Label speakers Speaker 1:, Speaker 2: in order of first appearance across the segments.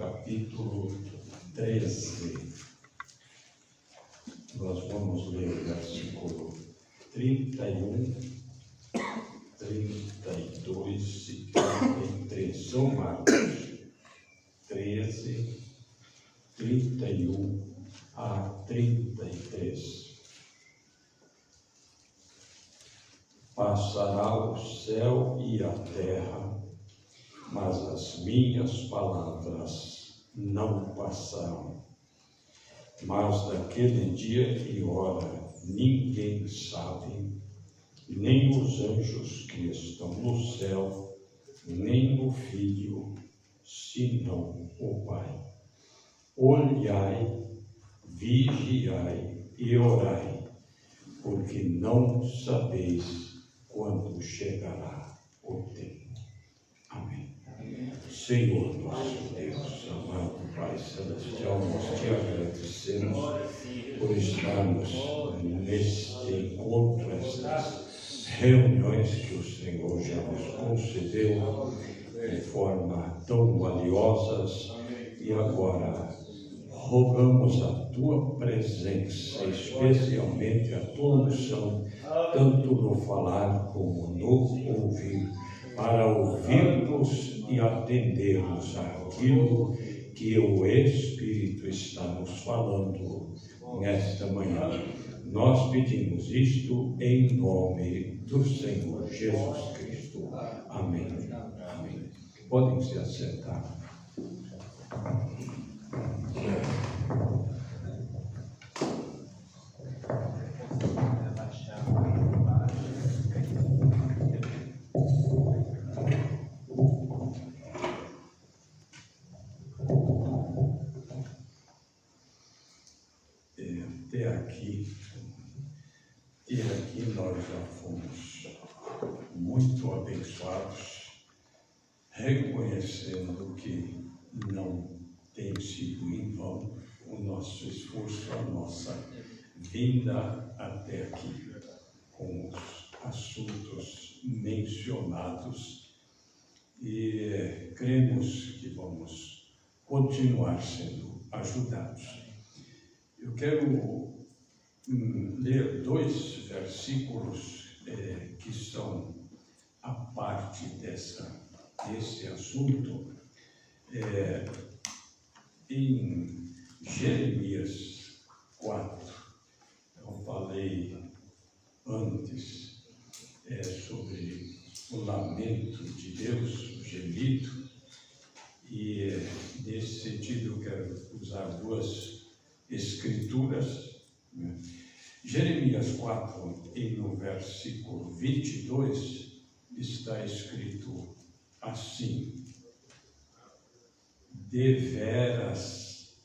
Speaker 1: capítulo 13. Nós vamos ler o versículo 31, 32 e 33. São Marcos 13, 31 a 33. Passará o céu e a terra, mas as minhas palavras não passarão. Mas daquele dia e hora ninguém sabe, nem os anjos que estão no céu, nem o Filho, senão o Pai. Olhai, vigiai e orai, porque não sabeis quando chegará o tempo. Amém. Senhor nosso Deus, amado Pai Celestial, nós te agradecemos por estarmos neste encontro, estas reuniões que o Senhor já nos concedeu de forma tão valiosas, e agora rogamos a tua presença, especialmente a tua unção, tanto no falar como no ouvir, para ouvirmos e atendermos àquilo que o Espírito está nos falando nesta manhã. Nós pedimos isto em nome do Senhor Jesus Cristo. Amém. Amém. Podem se assentar. Até aqui nós já fomos muito abençoados, reconhecendo que não tem sido em vão o nosso esforço, a nossa vinda até aqui, com os assuntos mencionados, e cremos que vamos continuar sendo ajudados. Eu quero ler dois versículos que são a parte desse assunto. Em Jeremias 4, eu falei antes sobre o lamento de Deus, o gemido, e nesse sentido eu quero usar duas escrituras. Jeremias 4, e no versículo 22, está escrito assim: deveras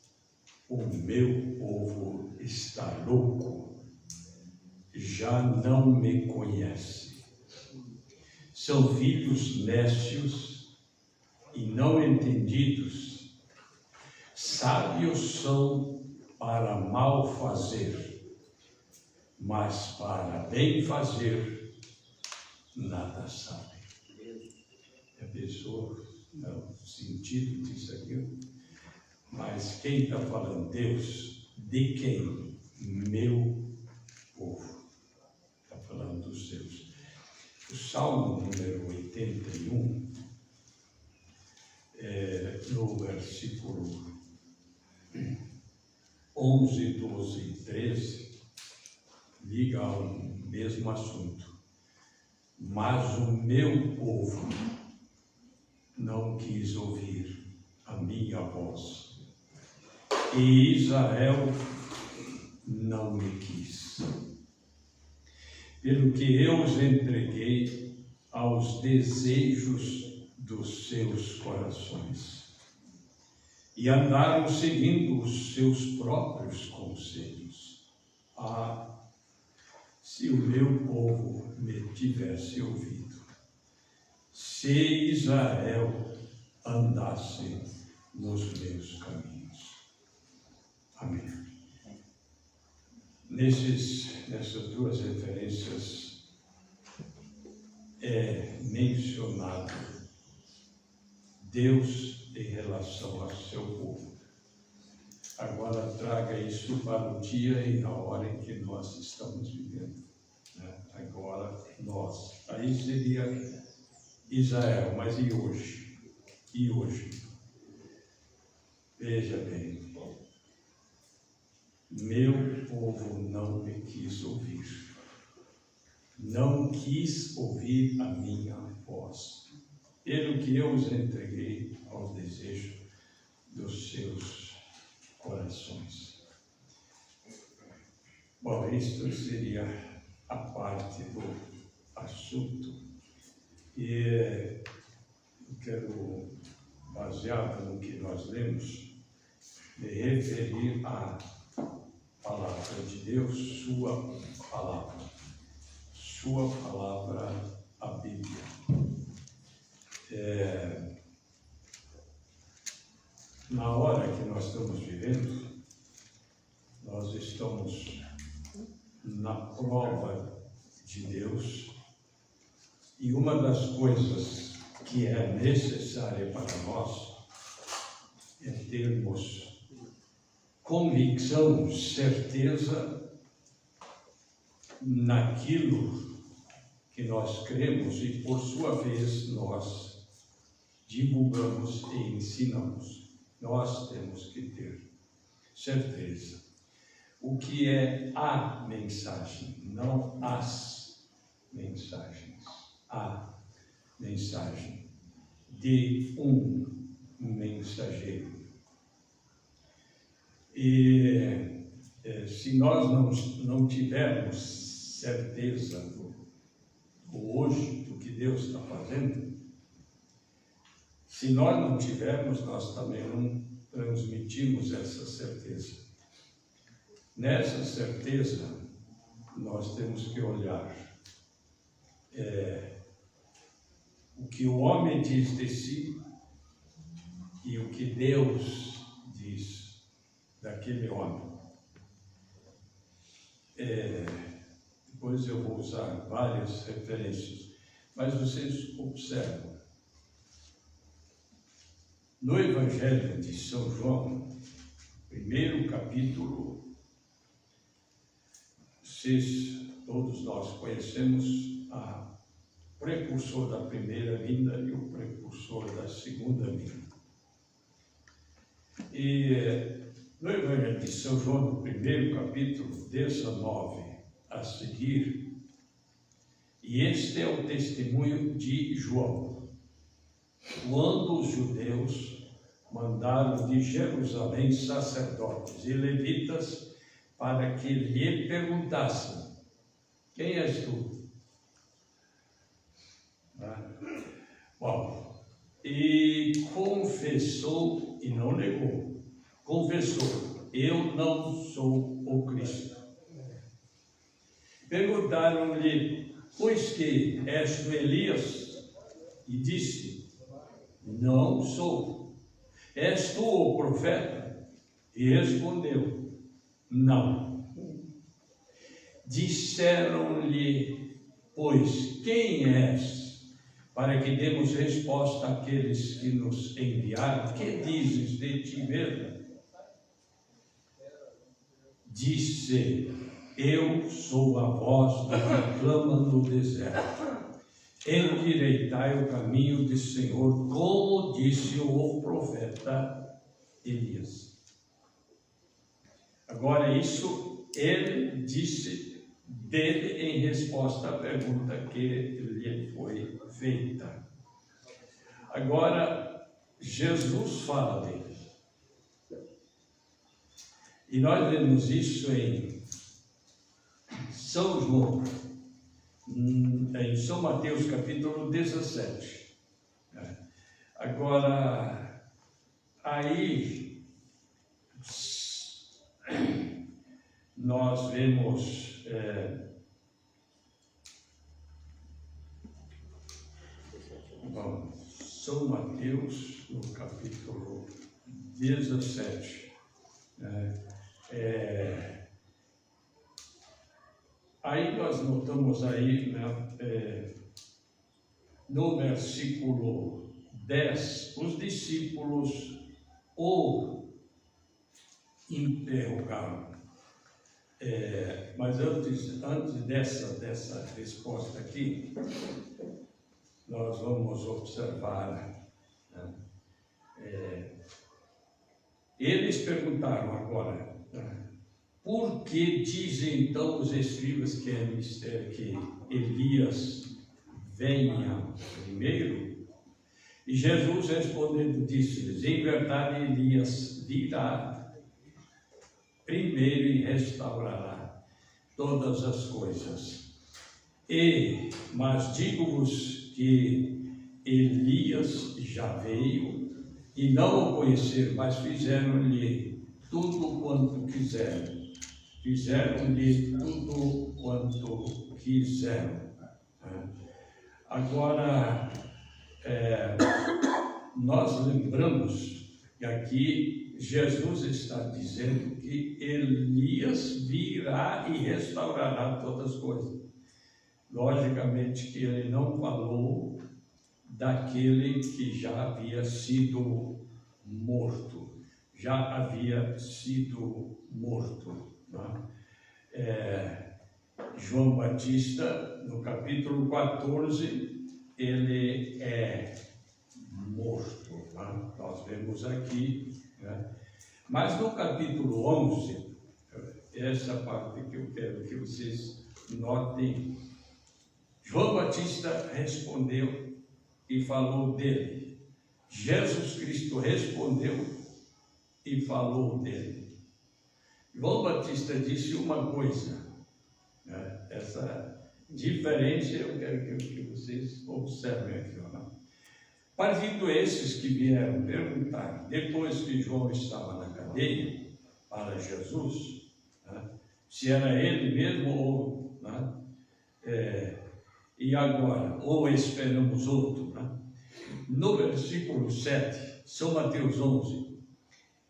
Speaker 1: o meu povo está louco, já não me conhece. São filhos nécios e não entendidos, sábios são para mal fazer, mas para bem fazer nada sabem. A pessoa, no sentido disso aqui, mas quem está falando? Deus. De quem? Meu povo. Está falando dos seus. O Salmo número 81, no versículo 11, 12 e 13, liga ao mesmo assunto. Mas o meu povo não quis ouvir a minha voz, e Israel não me quis. Pelo que eu os entreguei aos desejos dos seus corações, e andaram seguindo os seus próprios conselhos. Ah, se o meu povo me tivesse ouvido, se Israel andasse nos meus caminhos. Amém. Nessas duas referências é mencionado
Speaker 2: Deus em relação ao seu povo. Agora traga isso para o dia e a hora em que nós estamos vivendo, né? Agora nós. Aí seria Israel, mas e hoje? E hoje? Veja bem, meu povo não me quis ouvir, não quis ouvir a minha voz, pelo que eu os entreguei ao desejo dos seus corações. Bom, isto seria a parte do assunto. E eu quero, baseado no que nós lemos, me referir à palavra de Deus, sua palavra, a Bíblia. Na hora que nós estamos vivendo, nós estamos na prova de Deus, e uma das coisas que é necessária para nós é termos convicção, certeza naquilo que nós cremos e, por sua vez, nós divulgamos e ensinamos. Nós temos que ter certeza. O que é a mensagem, não as mensagens. A mensagem de um mensageiro. E se nós não tivermos certeza do hoje, do que Deus está fazendo, se nós não tivermos, nós também não transmitimos essa certeza. Nessa certeza, nós temos que olhar o que o homem diz de si e o que Deus diz daquele homem. Depois eu vou usar várias referências, mas vocês observam. No Evangelho de São João, primeiro capítulo, todos nós conhecemos a precursor da primeira vinda e o precursor da segunda vinda. E no Evangelho de São João, no primeiro capítulo, 19 a seguir, e este é o testemunho de João, quando os judeus mandaram de Jerusalém sacerdotes e levitas para que lhe perguntassem: quem és tu? Bom, e confessou, e não negou, confessou: eu não sou o Cristo. Perguntaram-lhe: pois que és tu Elias? E disse: não sou. És tu o profeta? E respondeu: não. Disseram-lhe: pois quem és? Para que demos resposta àqueles que nos enviaram. Que dizes de ti mesmo? Disse: eu sou a voz do que clama no deserto. Endireitai o caminho do Senhor, como disse o profeta Elias. Agora, isso ele disse dele em resposta à pergunta que lhe foi feita. Agora, Jesus fala dele. E nós vemos isso em São João, em São Mateus capítulo 17. Agora, aí nós vemos São Mateus no capítulo 17. Aí nós notamos aí, no versículo 10, os discípulos o interrogaram. Mas antes dessa resposta aqui, nós vamos observar, né? Eles perguntaram agora, né? Por que dizem então os escribas que Elias venha primeiro? E Jesus respondendo disse-lhes: em verdade Elias virá primeiro e restaurará todas as coisas. Mas digo-vos que Elias já veio e não o conheceram, mas fizeram-lhe tudo quanto quiseram. Fizeram-lhe tudo quanto quiseram. Agora, nós lembramos que aqui Jesus está dizendo que Elias virá e restaurará todas as coisas. Logicamente que ele não falou daquele que já havia sido morto. Já havia sido morto. João Batista, no capítulo 14, ele é morto. Nós vemos aqui. Mas no capítulo 11, essa parte que eu quero que vocês notem, João Batista respondeu e falou dele. Jesus Cristo respondeu e falou dele. João Batista disse uma coisa, né? Essa diferença eu quero que vocês observem aqui. Partindo esses que vieram perguntar, depois que João estava na cadeia, para Jesus, né? Se era ele mesmo ou... e agora, ou esperamos outro, né? No versículo 7, São Mateus 11,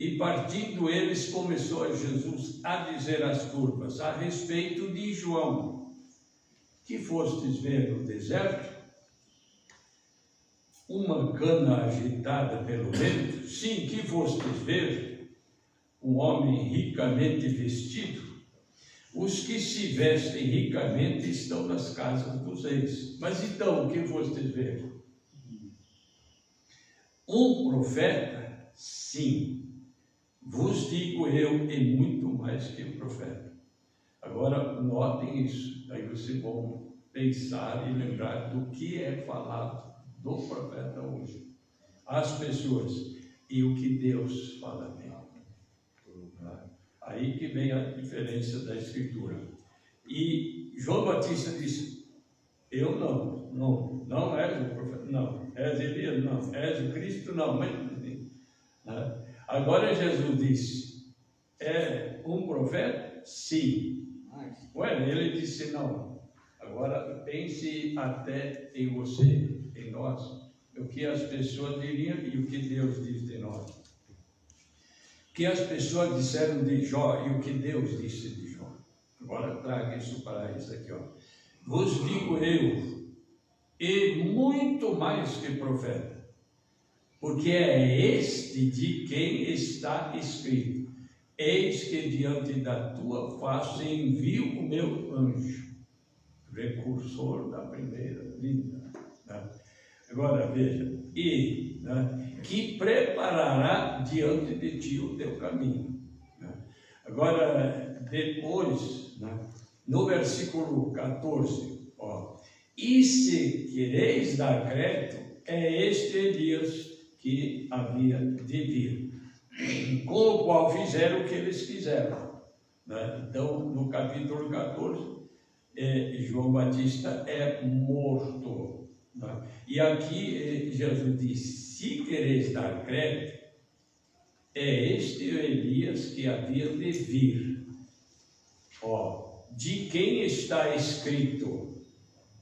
Speaker 2: e partindo eles, começou Jesus a dizer às turmas a respeito de João: que fostes ver no deserto? Uma cana agitada pelo vento? Sim, que fostes ver? Um homem ricamente vestido? Os que se vestem ricamente estão nas casas dos reis. Mas então, o que fostes ver? Um profeta? Sim. Vos digo eu, e muito mais que profeta. Agora, notem isso. Aí vocês vão pensar e lembrar do que é falado do profeta hoje. As pessoas e o que Deus fala dele. Aí que vem a diferença da Escritura. E João Batista disse: eu não és o profeta, não. És Elias, não. És o Cristo, não. Mas, agora Jesus disse: é um profeta? Sim. Ué, ele disse: não. Agora pense até em você, em nós, o que as pessoas diriam e o que Deus diz de nós. O que as pessoas disseram de Jó e o que Deus disse de Jó. Agora traga isso para isso aqui, ó. Vos digo eu, e muito mais que profeta, porque é este de quem está escrito: eis que diante da tua face envio o meu anjo, precursor da primeira vinda. Agora veja, que preparará diante de ti o teu caminho. Agora, depois, no versículo 14, e se quereis dar crédito, é este Elias que havia de vir, com o qual fizeram o que eles quiseram. Então, no capítulo 14, João Batista é morto. E aqui Jesus diz: se quereis dar crédito, é este Elias que havia de vir. De quem está escrito: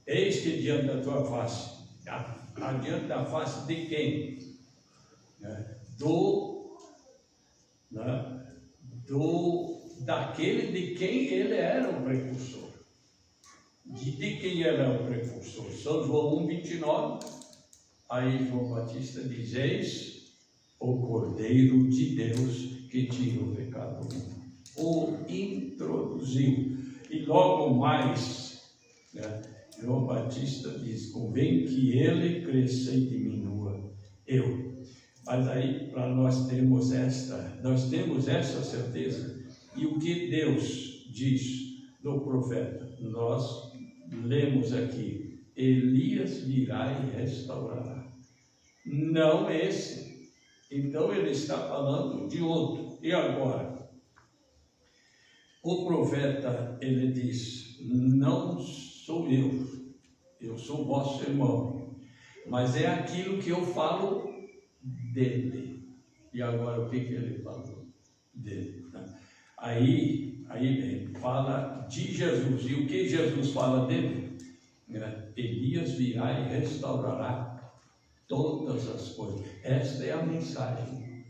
Speaker 2: eis que diante da tua face. Adiante da face de quem? Daquele de quem ele era o precursor. De quem ele é o precursor? São João 1,29 Aí João Batista diz: eis o Cordeiro de Deus que tira o pecado do mundo. O introduziu. E logo mais, né, João Batista diz: convém que ele cresça e diminua eu. Mas aí, para nós temos essa certeza. E o que Deus diz no profeta? Nós lemos aqui: Elias virá e restaurará. Não esse. Então ele está falando de outro. E agora? O profeta, ele diz: não sou eu sou vosso irmão, mas é aquilo que eu falo dele. E agora o que ele falou dele? Aí bem, fala de Jesus. E o que Jesus fala dele? Elias virá e restaurará todas as coisas. Esta é a mensagem.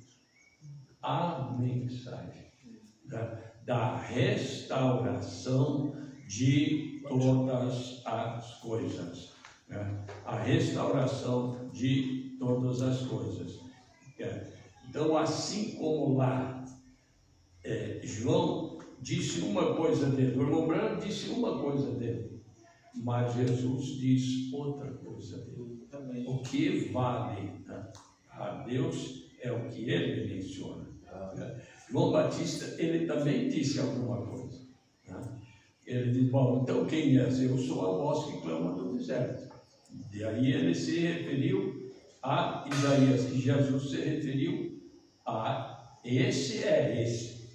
Speaker 2: A mensagem da restauração de todas as coisas. A restauração de todas as coisas. Então, assim como lá João disse uma coisa dele, o irmão Branco disse uma coisa dele, mas Jesus diz outra coisa dele. O que vale a Deus é o que ele menciona. João Batista, ele também disse alguma coisa. Ele diz: bom, então quem és? Eu sou a voz que clama no deserto. E aí ele se referiu a Isaías, e Jesus se referiu a esse.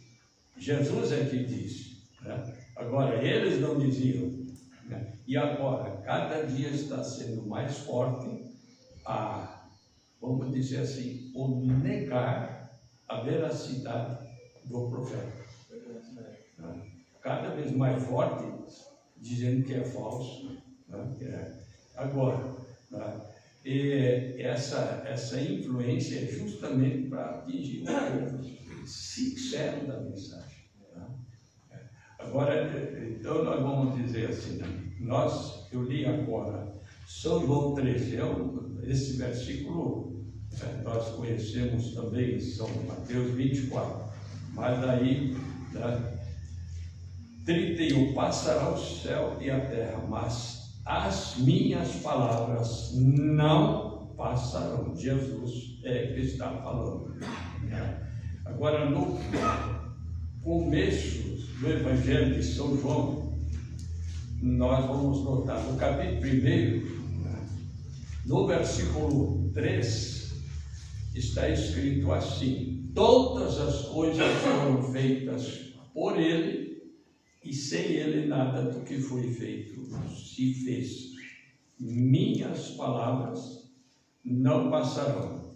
Speaker 2: Jesus é que diz. Agora, eles não diziam. E agora, cada dia está sendo mais forte vamos dizer assim, o negar a veracidade do profeta. Cada vez mais forte, dizendo que é falso. Agora, essa influência é justamente para atingir o povo sincero da mensagem. Agora, então nós vamos dizer assim, eu li agora São João 13, esse versículo nós conhecemos também, São Mateus 24, mas aí 31, passará o céu e a terra, mas as minhas palavras não passarão. Jesus é que está falando. Agora, no começo do Evangelho de São João, nós vamos notar, no capítulo 1, no versículo 3, está escrito assim: todas as coisas foram feitas por ele, e sem ele nada do que foi feito se fez. Minhas palavras não passarão.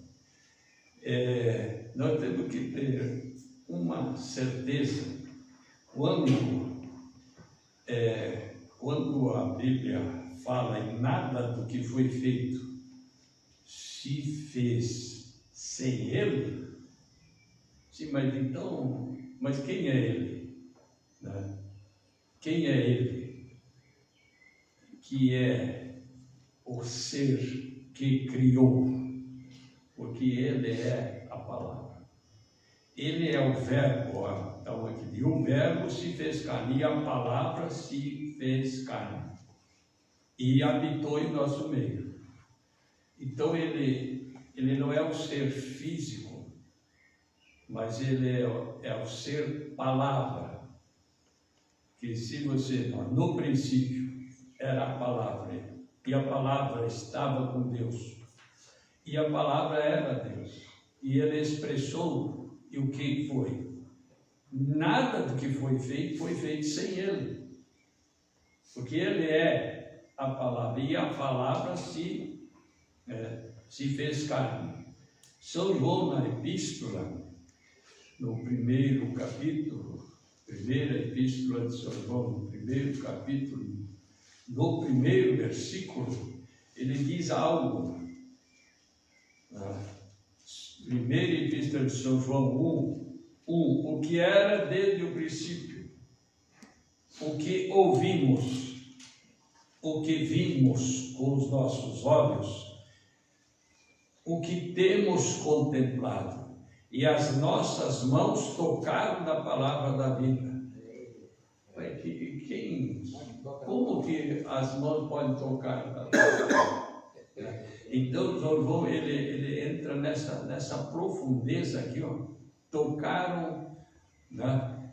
Speaker 2: Nós temos que ter uma certeza quando a Bíblia fala em nada do que foi feito se fez sem ele. Sim, mas quem é ele? Quem é ele? Que é o ser que criou, porque ele é a palavra. Ele é o verbo, então aqui, e o verbo se fez carne, e a palavra se fez carne, e habitou em nosso meio. Então ele não é o ser físico, mas ele é o ser palavra, que se você, no princípio, era a palavra, e a palavra estava com Deus, e a palavra era Deus, e ele expressou. E o que foi? Nada do que foi feito sem ele, porque ele é a palavra, e a palavra se fez carne. São João, na epístola, no primeiro capítulo, primeira epístola de São João, no primeiro capítulo, no primeiro versículo, ele diz algo. Primeira epístola de São João 1, o que era desde o princípio, o que ouvimos, o que vimos com os nossos olhos, o que temos contemplado, e as nossas mãos tocaram da palavra da vida. Como que as mãos podem tocar da palavra? Então, João, ele entra nessa profundeza aqui, ó. Tocaram, né,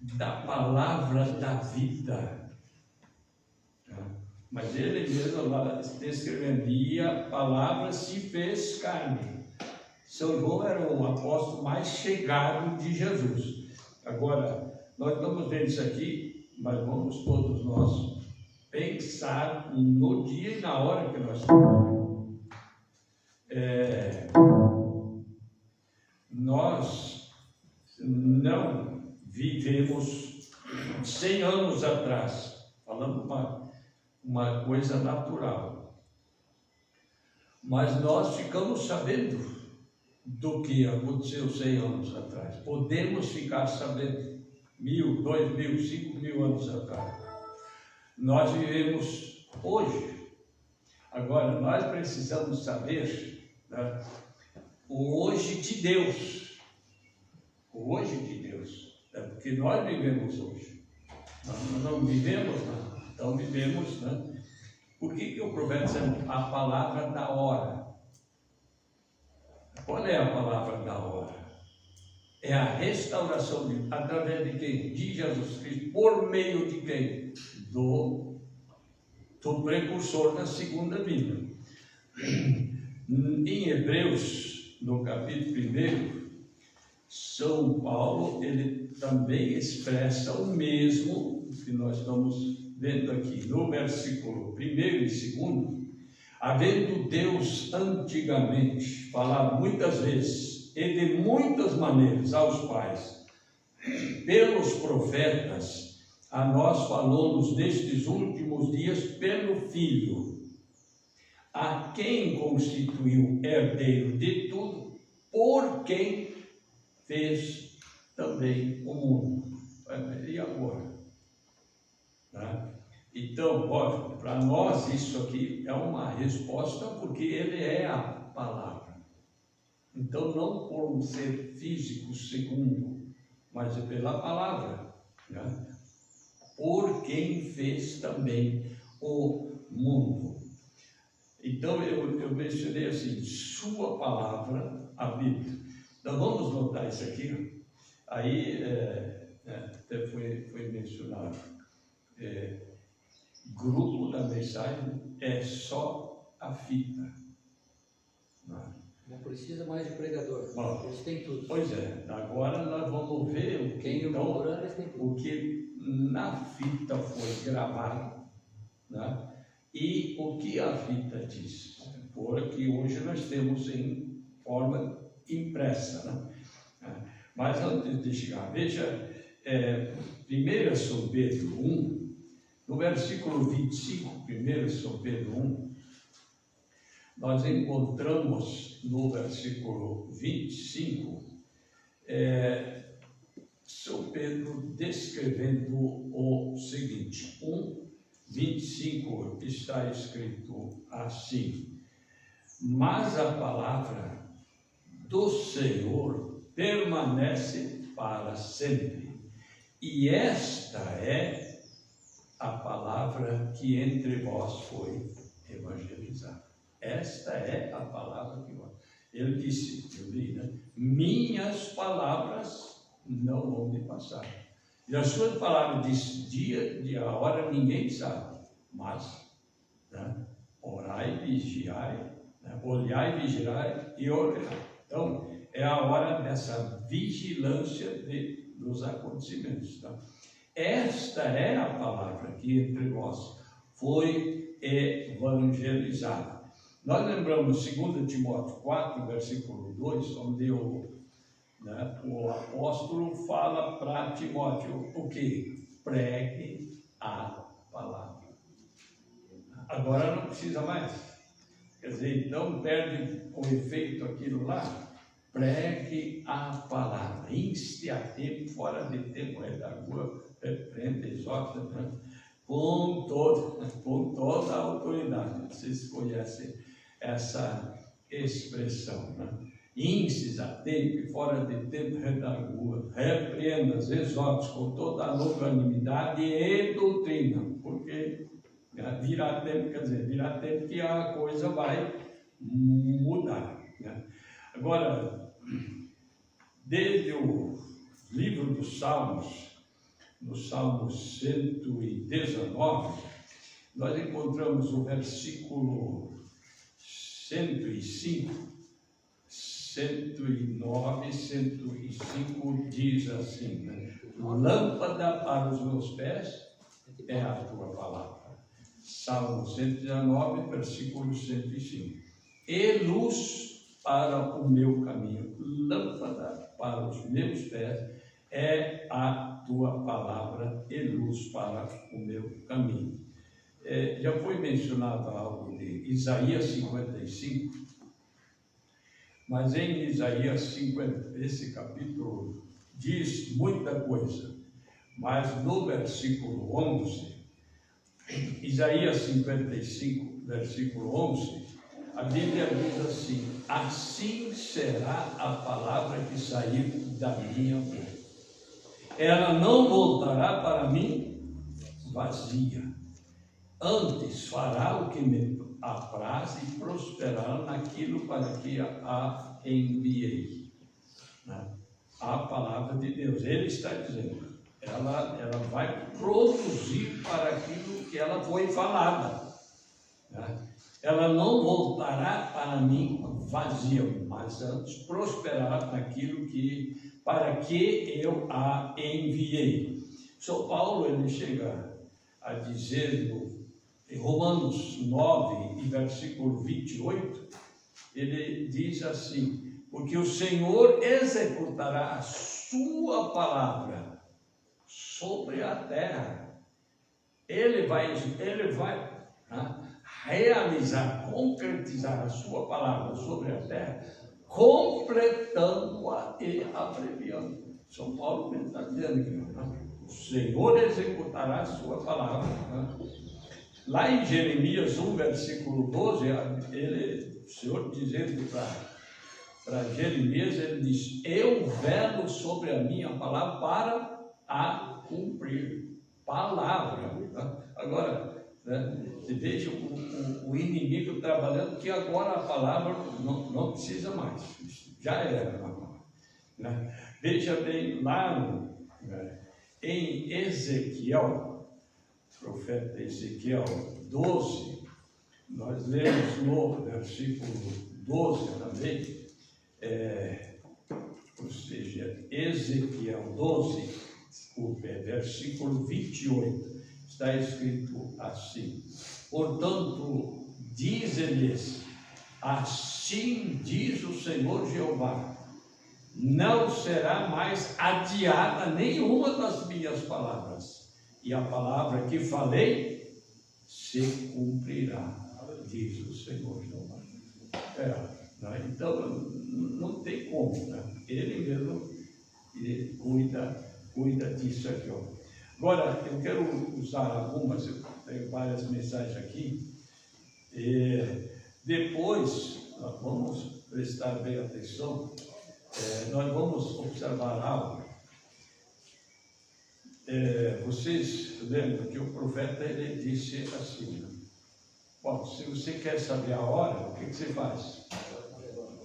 Speaker 2: da palavra da vida. Mas ele mesmo lá descrevendo, e a palavra se fez carne. São João era o apóstolo mais chegado de Jesus. Agora, nós estamos vendo isso aqui, mas vamos todos nós pensar no dia e na hora que nós estamos. Nós não vivemos 100 anos atrás, falando uma coisa natural, mas nós ficamos sabendo do que aconteceu 100 anos atrás. Podemos ficar sabendo 1000, 2000, 5000 anos atrás. Nós vivemos hoje. Agora, nós precisamos saber, né, o hoje de Deus. O hoje de Deus. É porque nós vivemos hoje. Nós não vivemos, não. Então vivemos, né? Por que o profeta diz a palavra da hora? Qual é a palavra da hora? É a restauração através de quem? De Jesus Cristo. Por meio de quem? Do precursor da segunda vinda. Em Hebreus, no capítulo 1, São Paulo, ele também expressa o mesmo que nós estamos vendo aqui, no versículo 1 e 2, havendo Deus antigamente falado muitas vezes e de muitas maneiras aos pais, pelos profetas, a nós falou-nos nestes últimos dias pelo Filho, a quem constituiu herdeiro de tudo, por quem fez também o mundo. E agora? Tá? Então, lógico, para nós isso aqui é uma resposta, porque ele é a palavra. Então, não por um ser físico segundo, mas é pela palavra, né? Por quem fez também o mundo. Então, eu mencionei assim, sua palavra, a Bíblia. Então, vamos notar isso aqui. Aí, até foi mencionado. Grupo da mensagem é só a fita.
Speaker 3: Não precisa mais de pregador.
Speaker 2: Bom,
Speaker 3: eles têm tudo.
Speaker 2: Pois é, agora nós vamos ver o que, então, o que na fita foi gravado, né? E o que a fita diz, porque hoje nós temos em forma impressa, né? Mas antes de chegar, veja, 1 São Pedro 1, no versículo 25, 1 São Pedro 1, nós encontramos no versículo 25, São Pedro descrevendo o seguinte, 1:25 está escrito assim: mas a palavra do Senhor permanece para sempre, e esta é a palavra que entre vós foi evangelizada. Esta é a palavra que vós. Ele disse, eu li, né? Minhas palavras não vão me passar. E as suas palavras disse, dia e a hora ninguém sabe, mas, né, orai, vigiai, né, olhai, vigiai e orai. Então, é a hora dessa vigilância dos acontecimentos. Tá? Esta é a palavra que entre vós foi evangelizada. Nós lembramos 2 Timóteo 4, versículo 2, onde o apóstolo fala para Timóteo o que? Pregue a palavra. Agora não precisa mais. Quer dizer, então perde o efeito aquilo lá. Pregue a palavra. Inste a tempo, fora de tempo, redargua, repreenda, exorta, né? com toda a autoridade. Vocês conhecem expressão, né? Índices a tempo e fora de tempo redargua, repreendas, exortes com toda a longanimidade e doutrina, porque virá tempo, quer dizer, virá tempo que a coisa vai mudar, né? Agora, desde o livro dos Salmos, no Salmo 119, nós encontramos o versículo 105, 109, 105 diz assim, né? Lâmpada para os meus pés é a tua palavra. Salmo 119, versículo 105. E luz para o meu caminho, lâmpada para os meus pés é a tua palavra e luz para o meu caminho. Já foi mencionado algo de Isaías 55, mas em Isaías 50, esse capítulo diz muita coisa, mas no versículo 11, Isaías 55, versículo 11, a Bíblia diz assim: assim será a palavra que sair da minha boca. Ela não voltará para mim vazia, antes fará o que me apraz e prosperará naquilo para que a enviei. A palavra de Deus, ele está dizendo, ela vai produzir para aquilo que ela foi falada, né? Ela não voltará para mim vazia, mas antes prosperará naquilo para que eu a enviei. São Paulo, ele chega a dizer em Romanos 9, e versículo 28, ele diz assim: porque o Senhor executará a sua palavra sobre a terra. Ele vai realizar, concretizar a sua palavra sobre a terra, completando-a e abreviando. São Paulo está dizendo aqui, o Senhor executará a sua palavra. Lá em Jeremias 1, versículo 12, o Senhor dizendo para Jeremias, ele diz: eu velo sobre a minha palavra para a cumprir. Palavra. Agora, você veja o inimigo trabalhando, que agora a palavra não precisa mais, já era. Veja bem, lá em Ezequiel, profeta Ezequiel 12, nós lemos no versículo 12 também, ou seja, Ezequiel 12, versículo 28, está escrito assim: portanto, diz-lhes, assim diz o Senhor Jeová, não será mais adiada nenhuma das minhas palavras, e a palavra que falei se cumprirá, diz o Senhor Jeová. Então, não tem como, né? Ele mesmo cuida disso aqui, ó. Agora, eu quero usar algumas, eu tenho várias mensagens aqui, e depois nós vamos prestar bem atenção, nós vamos observar algo. Vocês lembram que o profeta, ele disse assim, bom, se você quer saber a hora, o que você faz?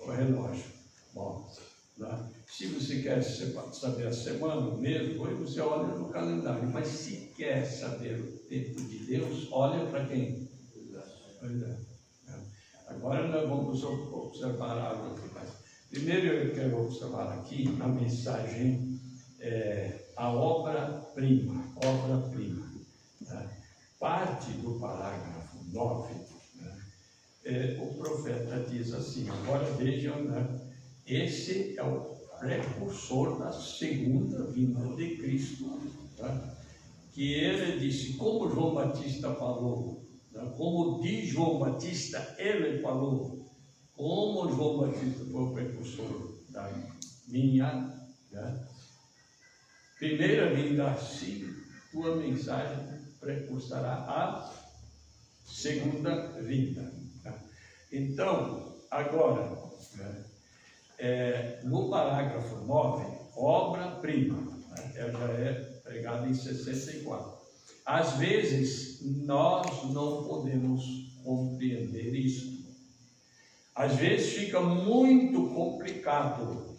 Speaker 2: O relógio. Bom, né? Se você quer saber a semana, o mês, você olha no calendário. Mas se quer saber o tempo de Deus, olha para quem? Agora nós vamos observar algo aqui. Mas primeiro eu quero observar aqui na mensagem a obra-prima. Parte do parágrafo 9, o profeta diz assim, agora vejam, esse é o precursor da segunda vinda de Cristo, que ele disse, como João Batista falou, como de João Batista ele falou, como João Batista foi o precursor da minha primeira vinda, assim tua mensagem precursará a segunda vinda. Então, agora, no parágrafo 9, obra-prima, ela já é pregada em 64. Às vezes, nós não podemos compreender isso. Às vezes fica muito complicado.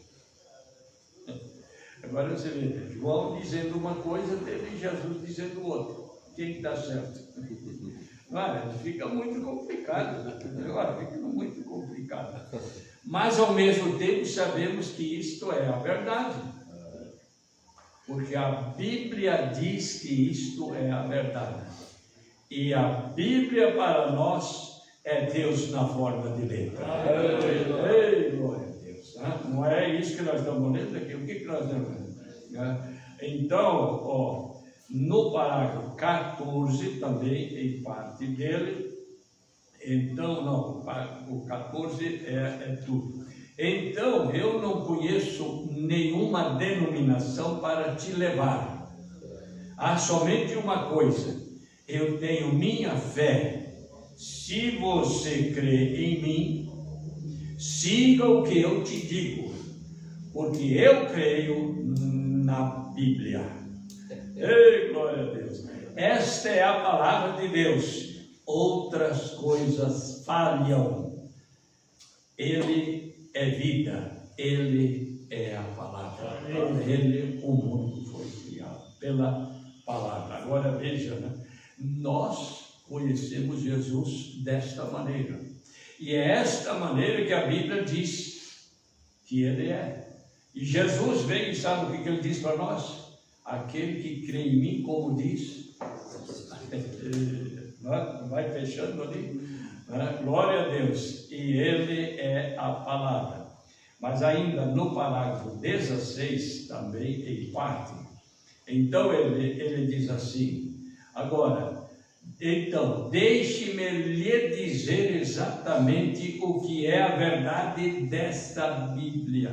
Speaker 2: Agora você vê, João dizendo uma coisa, teve Jesus dizendo outra. Quem está certo? Olha, fica muito complicado. Agora, fica muito complicado. Mas, ao mesmo tempo, sabemos que isto é a verdade. Porque a Bíblia diz que isto é a verdade. E a Bíblia para nós é Deus na forma de letra. Ei, glória a Deus. Não é isso que nós estamos lendo aqui. O que nós estamos lendo? Então, no parágrafo 14, também em parte dele, então, não, o 14 é tudo. Então, eu não conheço nenhuma denominação para te levar. Há somente uma coisa: eu tenho minha fé. Se você crê em mim, siga o que eu te digo, porque eu creio na Bíblia. Ei, glória a Deus! Esta é a palavra de Deus. Outras coisas falham. Ele é vida, Ele é a palavra. Por Ele o mundo foi criado, pela palavra. Agora veja, nós conhecemos Jesus desta maneira. E é esta maneira que a Bíblia diz que Ele é. E Jesus veio e sabe o que Ele diz para nós? Aquele que crê em mim, como diz, vai fechando ali, glória a Deus, e Ele é a palavra. Mas ainda no parágrafo 16, também em parte, então ele diz assim, agora, então, deixe-me lhe dizer exatamente o que é a verdade desta Bíblia.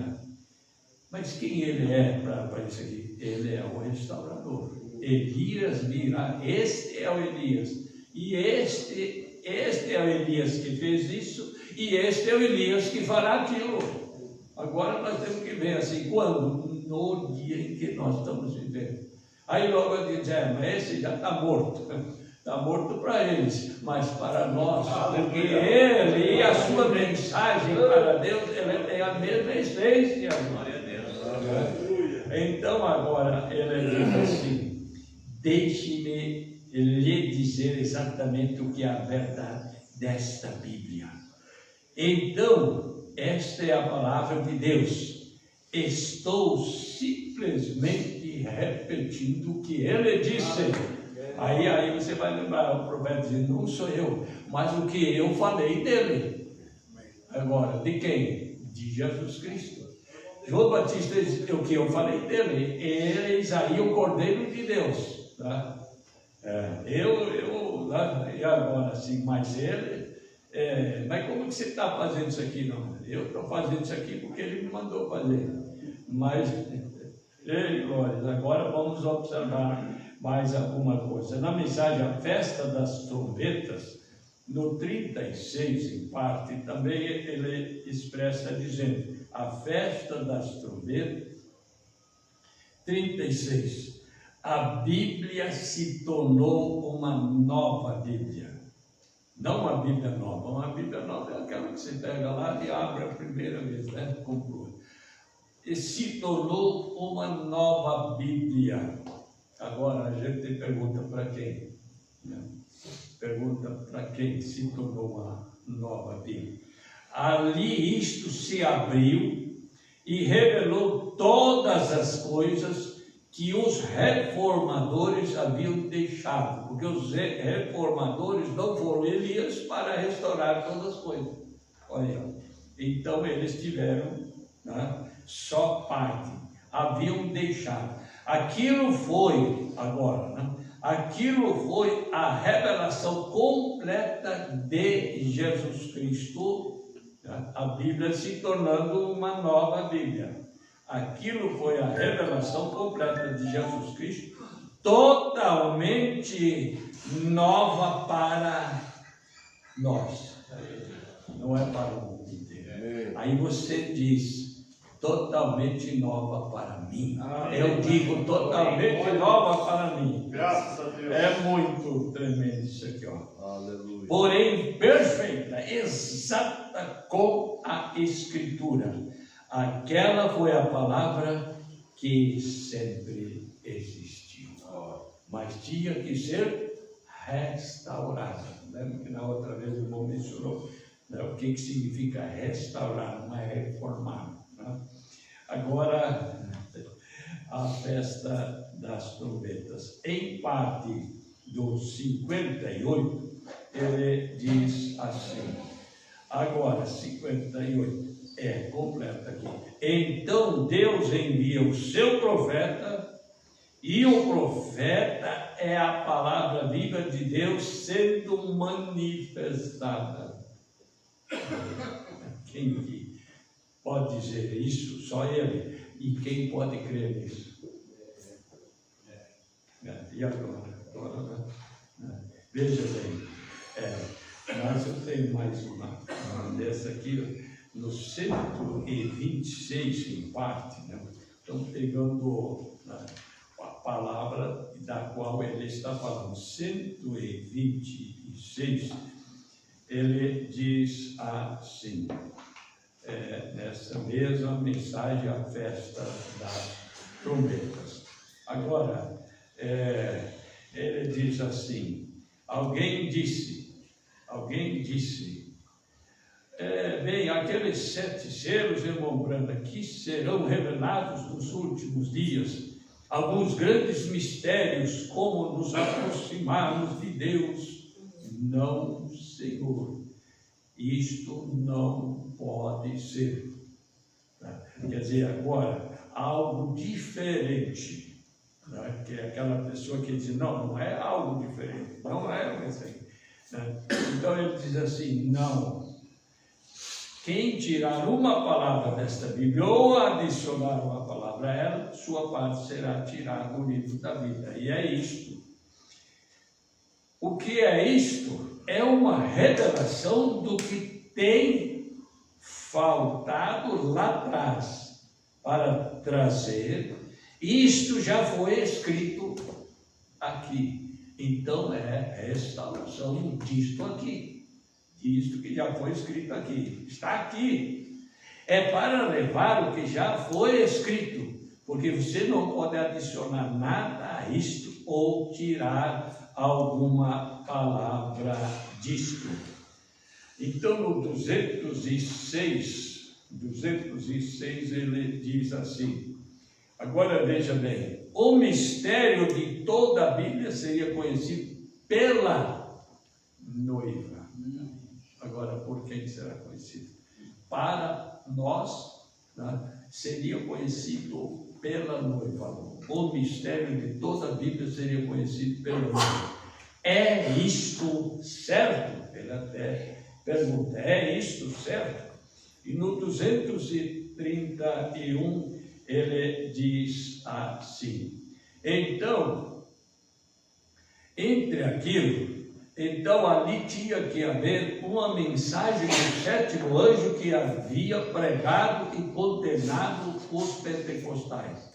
Speaker 2: Mas quem ele é para isso aqui? Ele é o restaurador. Elias virá, este é o Elias. E este é o Elias que fez isso, e este é o Elias que fará aquilo. Agora nós temos que ver assim, quando? No dia em que nós estamos vivendo. Aí logo eu digo, mas esse já está morto. Está morto para eles, mas para nós, porque ele e a sua mensagem para Deus, ele tem a mesma essência. Glória a Deus. Então agora ele diz assim, deixe-me lhe dizer exatamente o que é a verdade desta Bíblia. Então, esta é a palavra de Deus. Estou simplesmente repetindo o que ele disse. Aí você vai lembrar, o profeta diz, não sou eu, mas o que eu falei dele. Agora, de quem? De Jesus Cristo. João Batista diz o que eu falei dele. Eis aí o Cordeiro de Deus. Tá? E agora sim, mas ele, mas como que você está fazendo isso aqui? Não, eu estou fazendo isso aqui porque ele me mandou fazer. Mas, ei, glórias, agora vamos observar mais alguma coisa. Na mensagem A Festa das Trombetas, no 36, em parte, também ele expressa dizendo, a Festa das Trombetas, 36, a Bíblia se tornou uma nova Bíblia. Não uma Bíblia nova, uma Bíblia nova é aquela que você pega lá e abre a primeira vez, conclui. E se tornou uma nova Bíblia. Agora a gente pergunta para quem? Pergunta para quem se tornou uma nova Bíblia. Ali isto se abriu e revelou todas as coisas que os reformadores haviam deixado, porque os reformadores não foram Elias para restaurar todas as coisas. Olha, então eles tiveram só parte, haviam deixado. Aquilo foi, agora, aquilo foi a revelação completa de Jesus Cristo, a Bíblia se tornando uma nova Bíblia. Aquilo foi a revelação completa de Jesus Cristo, totalmente nova para nós, não é para o mundo inteiro. Aí você diz, totalmente nova para mim.
Speaker 3: Amém.
Speaker 2: Eu digo, totalmente nova para mim.
Speaker 3: Graças a Deus.
Speaker 2: É muito tremendo isso aqui, ó.
Speaker 3: Aleluia.
Speaker 2: Porém, perfeita, exata com a Escritura. Aquela foi a palavra que sempre existiu. Mas tinha que ser restaurada. Lembra que na outra vez o irmão mencionou, né, o que significa restaurar, não é reformar. Né? Agora, a festa das trombetas. Em parte do 58, ele diz assim. Agora, 58, completa aqui. Então Deus envia o seu profeta, e o profeta é a palavra viva de Deus sendo manifestada. Quem que pode dizer isso? Só ele. E quem pode crer nisso? E agora? Veja bem, mas eu tenho mais uma dessa aqui, no 126 em parte, né? Estamos pegando a palavra da qual ele está falando. 126, ele diz assim, nessa mesma mensagem, a festa das trombetas. Agora, ele diz assim, alguém disse, bem, aqueles 7 selos, irmão Branda, que serão revelados nos últimos dias, alguns grandes mistérios, como nos aproximarmos de Deus. Não, Senhor, isto não pode ser. Quer dizer, agora, algo diferente. Né? Que é aquela pessoa que diz, não é algo diferente, não é assim. Né? Então ele diz assim, não. Quem tirar uma palavra desta Bíblia ou adicionar uma palavra a ela, sua parte será tirada do livro da vida. E é isto. O que é isto? É uma revelação do que tem faltado lá atrás para trazer. Isto já foi escrito aqui. Então é restauração disto aqui. Isto que já foi escrito aqui. Está aqui. É para levar o que já foi escrito. Porque você não pode adicionar nada a isto ou tirar alguma palavra disto. Então no 206 ele diz assim. Agora veja bem, o mistério de toda a Bíblia seria conhecido pela noiva. Agora, por quem será conhecido? Para nós, né, seria conhecido pela noiva. O mistério de toda a Bíblia seria conhecido pela noiva. É isto certo? Ele até pergunta, é isto certo? E no 231, ele diz assim, então ali tinha que haver uma mensagem do 7º anjo que havia pregado e condenado os pentecostais.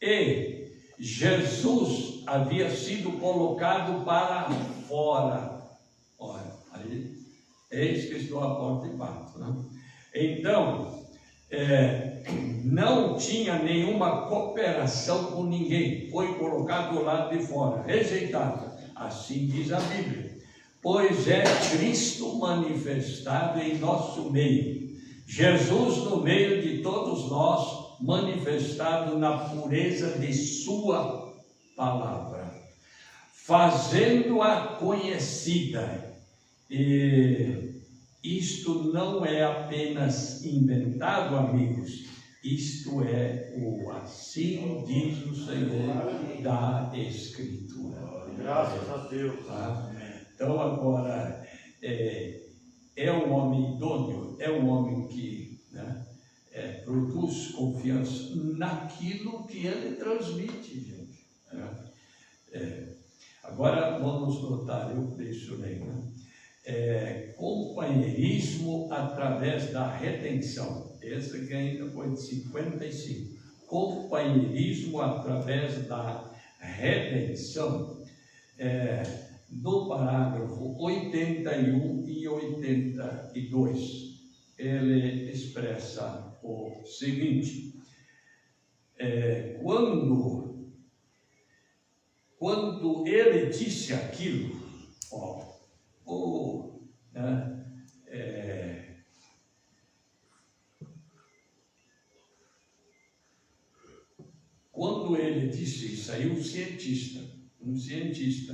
Speaker 2: E Jesus havia sido colocado para fora. Olha, aí, eis que estou à porta e bato, né? Então, não tinha nenhuma cooperação com ninguém, foi colocado do lado de fora, rejeitado, assim diz a Bíblia, pois é Cristo manifestado em nosso meio, Jesus no meio de todos nós, manifestado na pureza de sua palavra, fazendo-a conhecida. E isto não é apenas inventado, amigos, isto é o assim diz o Senhor da Escritura.
Speaker 3: Graças a Deus.
Speaker 2: Tá? Então agora, é um homem idôneo, é um homem que, né, produz confiança naquilo que ele transmite, gente. Né? Agora vamos notar, eu mencionei, né? companheirismo através da redenção. Essa que ainda foi de 55. Companheirismo através da redenção. No parágrafo 81 e 82, ele expressa o seguinte: quando ele disse aquilo, quando ele disse isso aí, um cientista,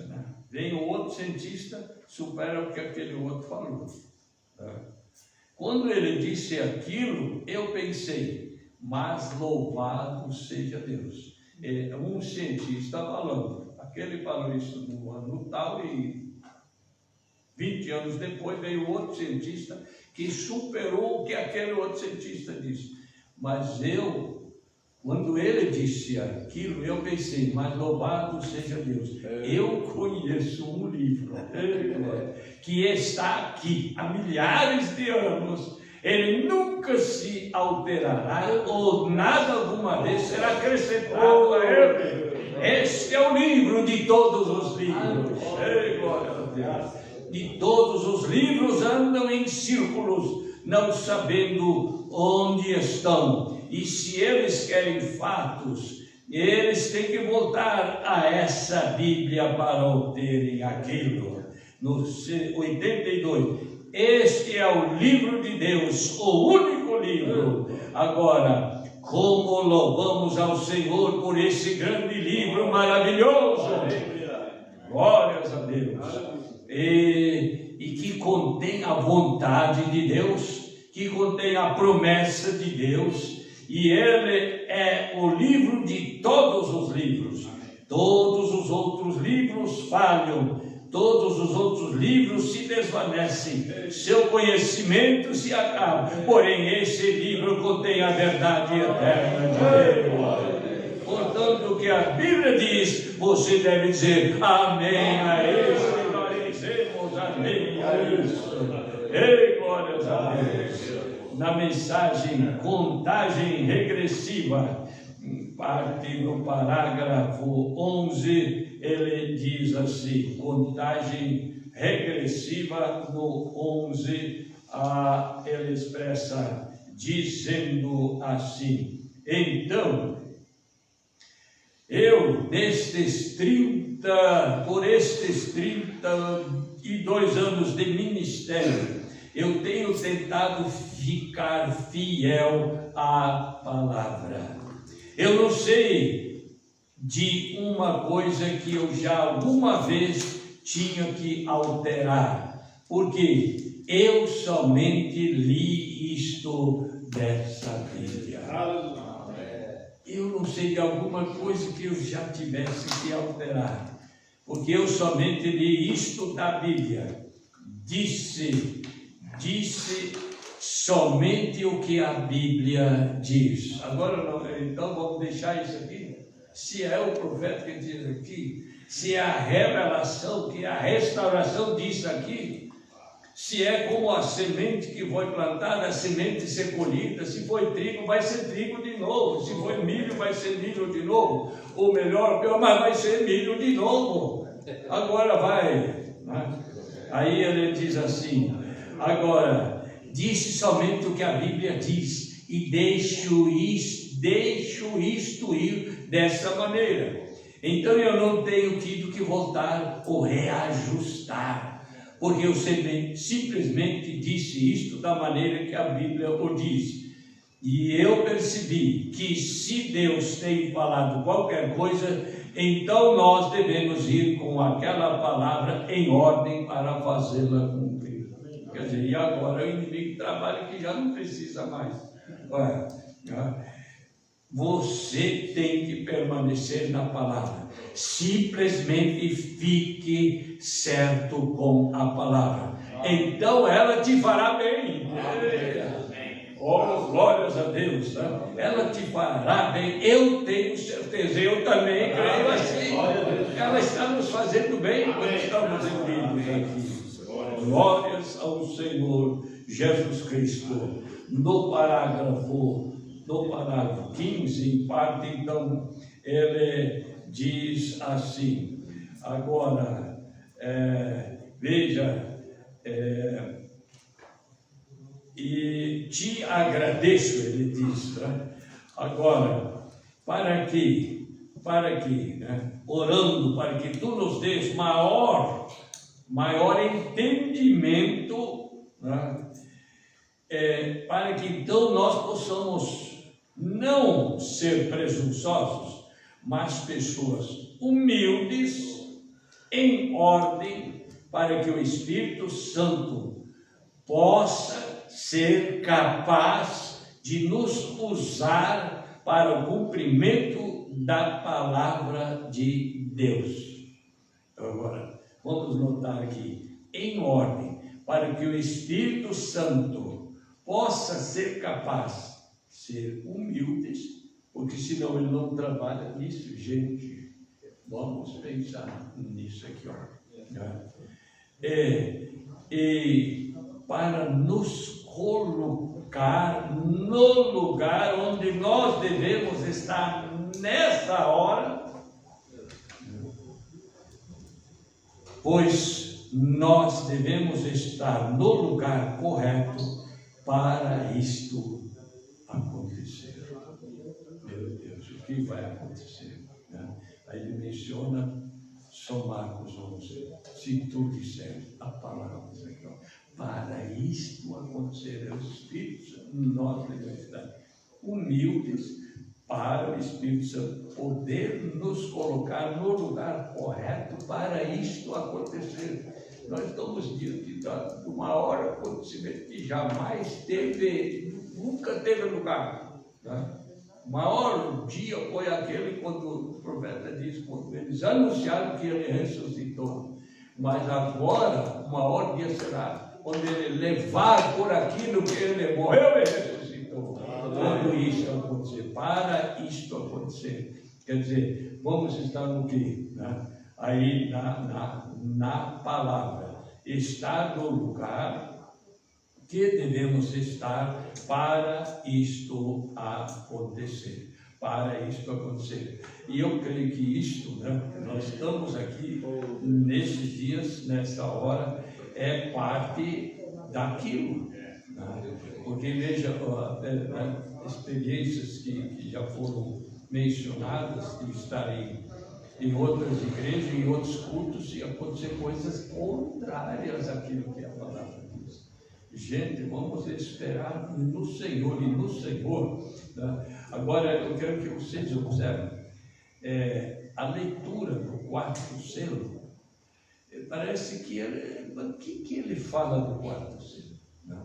Speaker 2: né? Vem um outro cientista, supera o que aquele outro falou. Tá? Quando ele disse aquilo, eu pensei, mas louvado seja Deus. Um cientista falando, aquele falou isso no ano tal e 20 anos depois veio outro cientista que superou o que aquele outro cientista disse. Mas quando ele disse aquilo, eu pensei, mas louvado seja Deus. Eu conheço um livro que está aqui há milhares de anos. Ele nunca se alterará ou nada alguma vez será acrescentado a ele. Este é o livro de todos os livros. Glória a Deus. De todos os livros andam em círculos, não sabendo onde estão. E se eles querem fatos, eles têm que voltar a essa Bíblia para obterem aquilo. No 82, este é o livro de Deus, o único livro. Agora, como louvamos ao Senhor por esse grande livro maravilhoso. Glórias a Deus. E que contém a vontade de Deus, que contém a promessa de Deus. E ele é o livro de todos os livros. Todos os outros livros falham, todos os outros livros se desvanecem, seu conhecimento se acaba. Porém, esse livro contém a verdade eterna de Deus. Portanto, o que a Bíblia diz, você deve dizer amém a isso. E nós dizemos amém a isso. Ei, glórias a Deus. Na mensagem Contagem Regressiva, parte no parágrafo 11, ele diz assim, contagem regressiva no 11, ele expressa dizendo assim: então, por estes 32 anos de ministério, eu tenho tentado ficar fiel à palavra. Eu não sei de uma coisa que eu já alguma vez tinha que alterar, porque eu somente li isto dessa Bíblia. Eu não sei de alguma coisa que eu já tivesse que alterar, porque eu somente li isto da Bíblia. Disse somente o que a Bíblia diz. Agora, então vamos deixar isso aqui. Se é o profeta que diz aqui, se é a revelação, que a restauração diz aqui, se é como a semente que foi plantada, a semente ser colhida, se foi trigo, vai ser trigo de novo, se foi milho, vai ser milho de novo, ou melhor, mas vai ser milho de novo. Agora vai, né? Aí ele diz assim, agora, disse somente o que a Bíblia diz, e deixo isto ir dessa maneira. Então eu não tenho tido que voltar ou reajustar, porque eu simplesmente disse isto da maneira que a Bíblia o diz. E eu percebi que se Deus tem falado qualquer coisa, então nós devemos ir com aquela palavra em ordem para fazê-la cumprir. Quer dizer, e agora o inimigo trabalha que já não precisa mais. Olha, você tem que permanecer na palavra. Simplesmente fique certo com a palavra. Então ela te fará bem. Oh, glórias a Deus, tá? Ela te fará bem, eu tenho certeza, eu também creio assim. Ela está nos fazendo bem quando estamos unidos aqui. Glórias ao Senhor Jesus Cristo. No parágrafo 15, em parte, então, ele diz assim, agora, veja, e te agradeço, ele diz, né? Agora, para que, né? Orando para que tu nos dês maior entendimento, né? Para que então nós possamos não ser presunçosos, mas pessoas humildes, em ordem, para que o Espírito Santo possa ser capaz de nos usar para o cumprimento da palavra de Deus. Agora, vamos notar aqui, em ordem, para que o Espírito Santo possa ser capaz de ser humildes, porque senão ele não trabalha nisso, gente. Vamos pensar nisso aqui, ó. E para nos colocar no lugar onde nós devemos estar nessa hora, pois nós devemos estar no lugar correto para isto acontecer. Meu Deus, o que vai acontecer? Aí ele menciona São Marcos 11, se tu disseres a palavra, para isto acontecer, é o Espírito Santo, nós devemos estar humildes para o Espírito Santo poder nos colocar no lugar correto para isto acontecer. Nós estamos diante de um maior acontecimento que jamais teve, nunca teve lugar, né? O maior dia foi aquele quando o profeta diz, quando eles anunciaram que ele ressuscitou. Mas agora, o maior dia será quando ele levar por aquilo que ele morreu e ressuscitou. Quando isso acontecer, para isto acontecer. Quer dizer, vamos estar no quê? Né? Aí na palavra. Estar no lugar que devemos estar para isto acontecer. Para isto acontecer. E eu creio que isto, né, nós estamos aqui nesses dias, nessa hora, é parte daquilo. Né? Porque veja, experiências que já foram mencionadas, de estarem em outras igrejas, em outros cultos, e acontecer coisas contrárias àquilo que a palavra diz. Gente, vamos esperar no Senhor e no Senhor. Né? Agora, eu quero que vocês observem a leitura do quarto selo. Parece que o que ele fala do quarto selo? Né?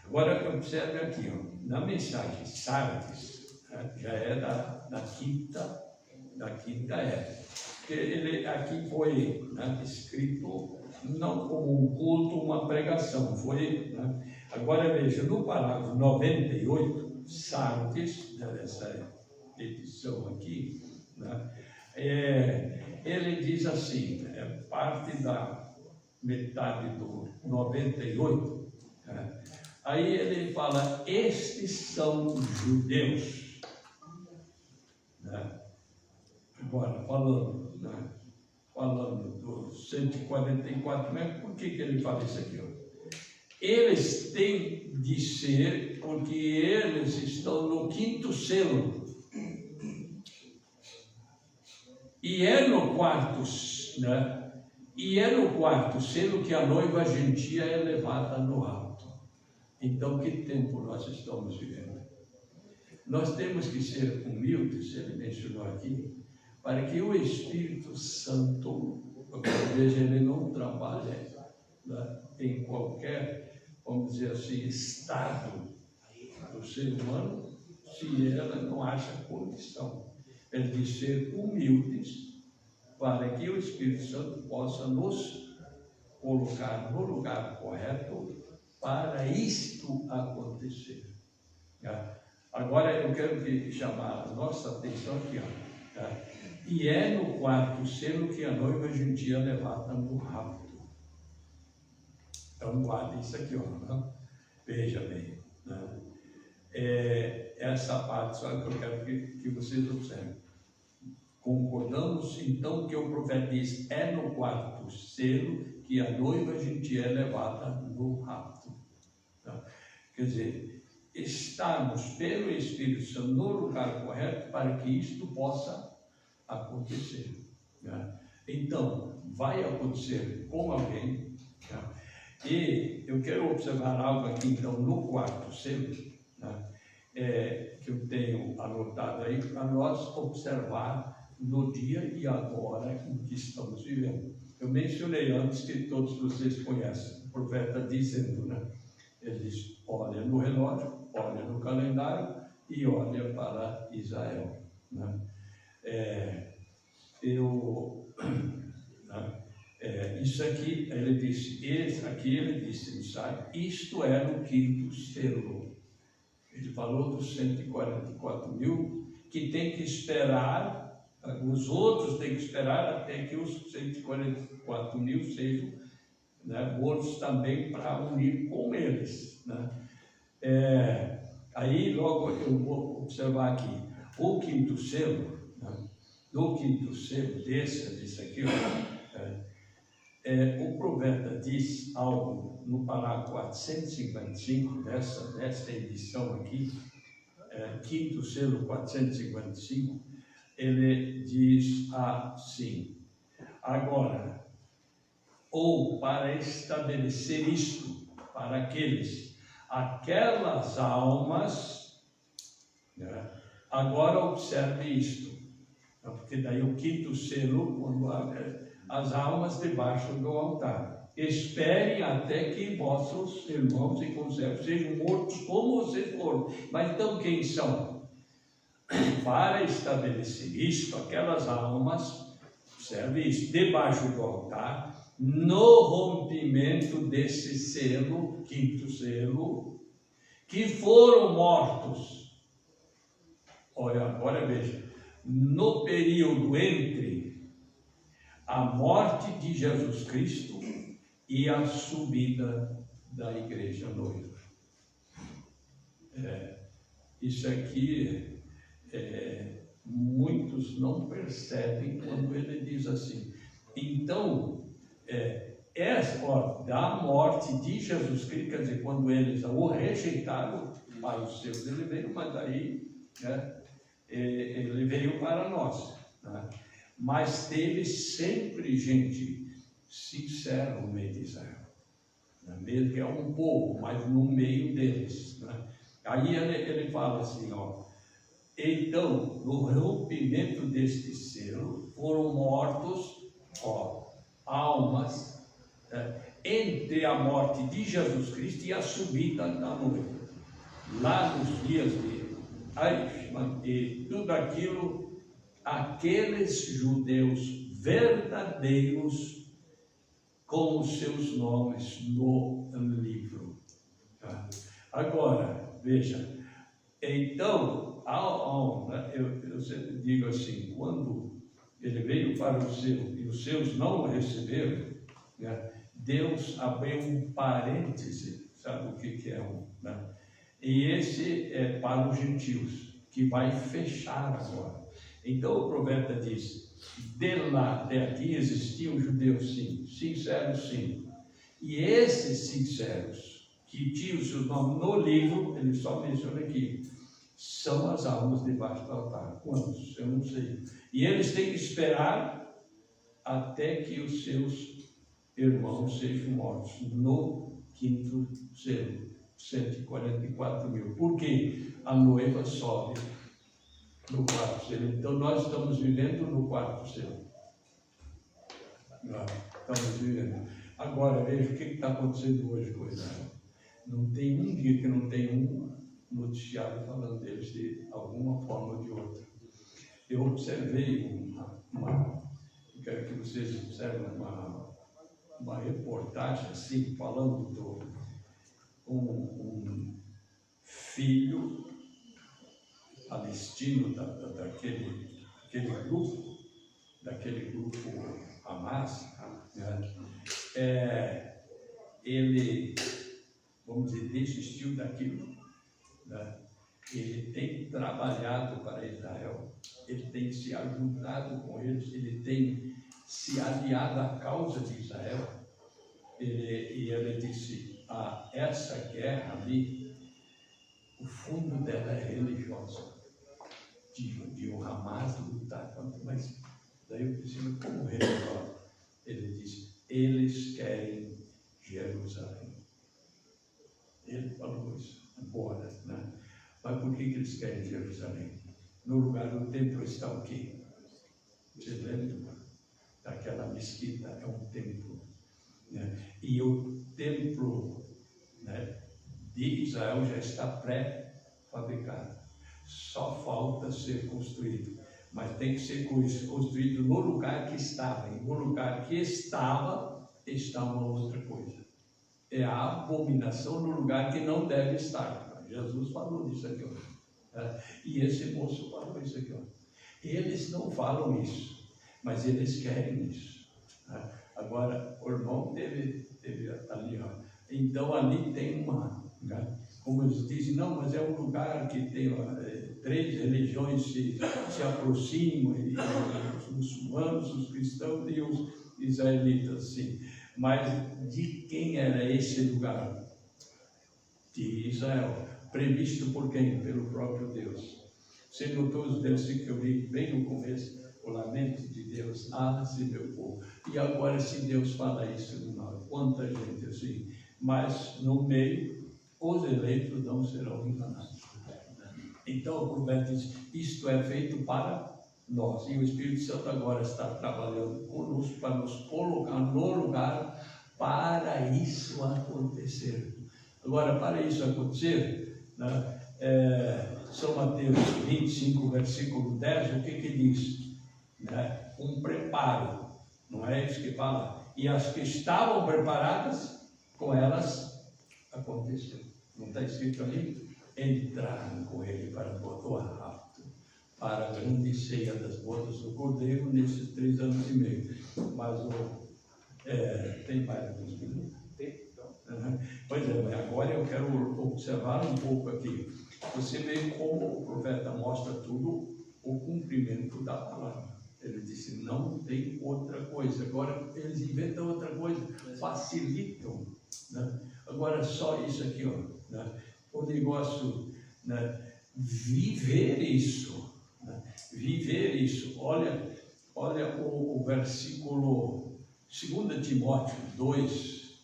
Speaker 2: Agora, observe aqui, ó, na mensagem Sardes, né, já é da quinta época. Ele aqui foi, né, escrito não como um culto, uma pregação, foi, né? Agora veja, no parágrafo 98, Sardes, nessa edição aqui, né, ele diz assim, parte da metade do 98, né, aí ele fala, estes são judeus, né? Agora, falando do 144 metros, por que ele fala isso aqui? Eles têm de ser, porque eles estão no quinto selo. E é no quarto, né? E é no quarto selo que a noiva gentia é levada no alto. Então, que tempo nós estamos vivendo? Nós temos que ser humildes, ele mencionou aqui, para que o Espírito Santo, veja, ele não trabalha, né, em qualquer, vamos dizer assim, estado do ser humano, se ela não acha condição. Ele diz ser humildes, para que o Espírito Santo possa nos colocar no lugar correto para isto acontecer. Agora eu quero chamar a nossa atenção aqui, ó. E é no quarto selo que a noiva gentia levada no rapto. Então guardem isso aqui, ó, né? Veja bem, né? Essa parte só que eu quero que vocês observem. Concordamos então que o profeta diz: é no quarto selo que a noiva gentil é levada no rapto. Tá? Quer dizer, estarmos pelo Espírito Santo no lugar correto para que isto possa acontecer. Né? Então, vai acontecer com alguém. Tá? E eu quero observar algo aqui, então, no quarto selo, né? Que eu tenho anotado aí para nós observar no dia e agora em que estamos vivendo. Eu mencionei antes que todos vocês conhecem o profeta dizendo, né? Ele diz: olha no relógio, olha no calendário e olha para Israel. Né? Isso aqui, ele disse, isto era o quinto selo. Ele falou dos 144 mil que tem que esperar, os outros têm que esperar até que os 144 mil sejam, né, mortos também para unir com eles. Né? Aí logo eu vou observar aqui, o quinto selo, né, do quinto selo desse aqui, o profeta diz algo no parágrafo 455 desta edição aqui, quinto selo 455, ele diz assim: agora, ou para estabelecer isto para aquelas almas, né? Agora observe isto, porque daí o quinto selo, quando as almas debaixo do altar, esperem até que vossos irmãos e conservos sejam mortos como vocês foram. Mas então quem são? Para estabelecer isto, aquelas almas, observe isso, debaixo do altar, no rompimento desse selo, quinto selo, que foram mortos. Olha, agora veja, no período entre a morte de Jesus Cristo e a subida da igreja noiva. Isso aqui, muitos não percebem quando ele diz assim. Então, da morte de Jesus Cristo, quer dizer, quando eles o rejeitaram, para os seus ele veio, mas daí, né, ele veio para nós. Né? Mas teve sempre gente sincera no meio de Israel. Né? Mesmo que é um povo, mas no meio deles. Né? Aí ele fala assim, ó. Então, no rompimento deste selo, foram mortos, almas, entre a morte de Jesus Cristo e a subida da noiva. Lá nos dias de Eichmann e tudo aquilo, aqueles judeus verdadeiros com os seus nomes no livro. Tá? Agora, veja, então, eu sempre digo assim, quando ele veio para o seu e os seus não o receberam, né, Deus abriu um parêntese, sabe o que é né? E esse é para os gentios, que vai fechar agora. Então o profeta diz: de lá até aqui existiam judeus, sim, sinceros, sim. E esses sinceros, que tinham o seu nome no livro, ele só menciona aqui, são as almas debaixo do altar. Quantos? Eu não sei. E eles têm que esperar até que os seus irmãos sejam mortos no quinto selo, 144 mil. Por quê? A noiva sobe no quarto selo. Então nós estamos vivendo no quarto selo. Estamos vivendo. Agora veja o que está acontecendo hoje com Israel. Não tem um dia que não tem um noticiário falando deles de alguma forma ou de outra. Eu observei eu quero que vocês observem uma reportagem assim, falando de um filho palestino daquele grupo Hamas, né? ele, vamos dizer, desistiu daquilo, né? Ele tem trabalhado para Israel, ele tem se ajudado com eles, ele tem se aliado à causa de Israel. E ele disse, essa guerra ali, o fundo dela é religiosa, de o Hamas lutar, mas daí eu disse, como religiosa? Ele disse, eles querem Jerusalém. Ele falou isso agora, né? Mas por que eles querem Jerusalém? No lugar do templo está o quê? Vocês lembram? Aquela mesquita é um templo, né? E o templo, né, de Israel já está pré-fabricado. Só falta ser construído. Mas tem que ser construído no lugar que estava. E no lugar que estava, está uma outra coisa. É a abominação no lugar que não deve estar. Jesus falou disso aqui, ó. E esse moço falou isso aqui, ó. Eles não falam isso, mas eles querem isso. Agora, o irmão teve ali, ó. Então ali tem uma, né? Como eles dizem, não, mas é um lugar que tem três religiões se aproximam, os muçulmanos, os cristãos e os israelitas, sim. Mas de quem era esse lugar? De Israel. Previsto por quem? Pelo próprio Deus. Você notou os versos que eu li bem no começo? O lamento de Deus, se meu povo. E agora, se Deus fala isso de nós, quanta gente assim, mas no meio, os eleitos não serão enganados. Então o profeta diz, isto é feito para nós, e o Espírito Santo agora está trabalhando conosco para nos colocar no lugar para isso acontecer. Agora, para isso acontecer, né, São Mateus 25, versículo 10, o que diz? Né? Um preparo, não é isso que fala? E as que estavam preparadas, com elas aconteceu. Não está escrito ali? Entraram com ele para o rapto, para a grande ceia das bodas do Cordeiro nesses 3 anos e meio. Mas tem mais alguns minutos? Pois é, agora eu quero observar um pouco aqui. Você vê como o profeta mostra tudo o cumprimento da palavra. Ele disse, não tem outra coisa. Agora eles inventam outra coisa, facilitam, né? Agora só isso aqui, ó, né? O negócio, né? Viver isso, né? Viver isso. Olha o versículo 2 Timóteo 2,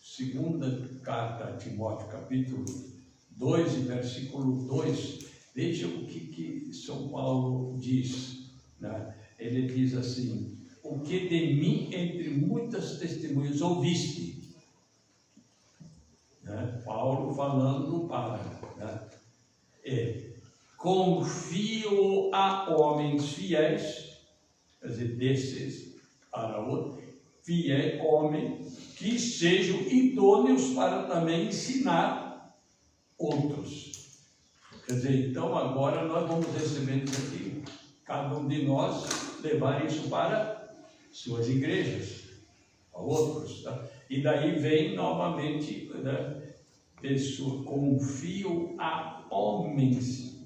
Speaker 2: segunda carta a Timóteo, capítulo 2 e versículo 2. Veja o que São Paulo diz, né? Ele diz assim, o que de mim entre muitas testemunhas ouviste, né? Paulo falando para, né? Confio a homens fiéis, quer dizer, desses para outro, fiéis homens que sejam idôneos para também ensinar outros. Quer dizer, então agora nós vamos receber isso aqui, cada um de nós levar isso para suas igrejas, a outros, tá? E daí vem novamente, né? Pessoa, confio a homens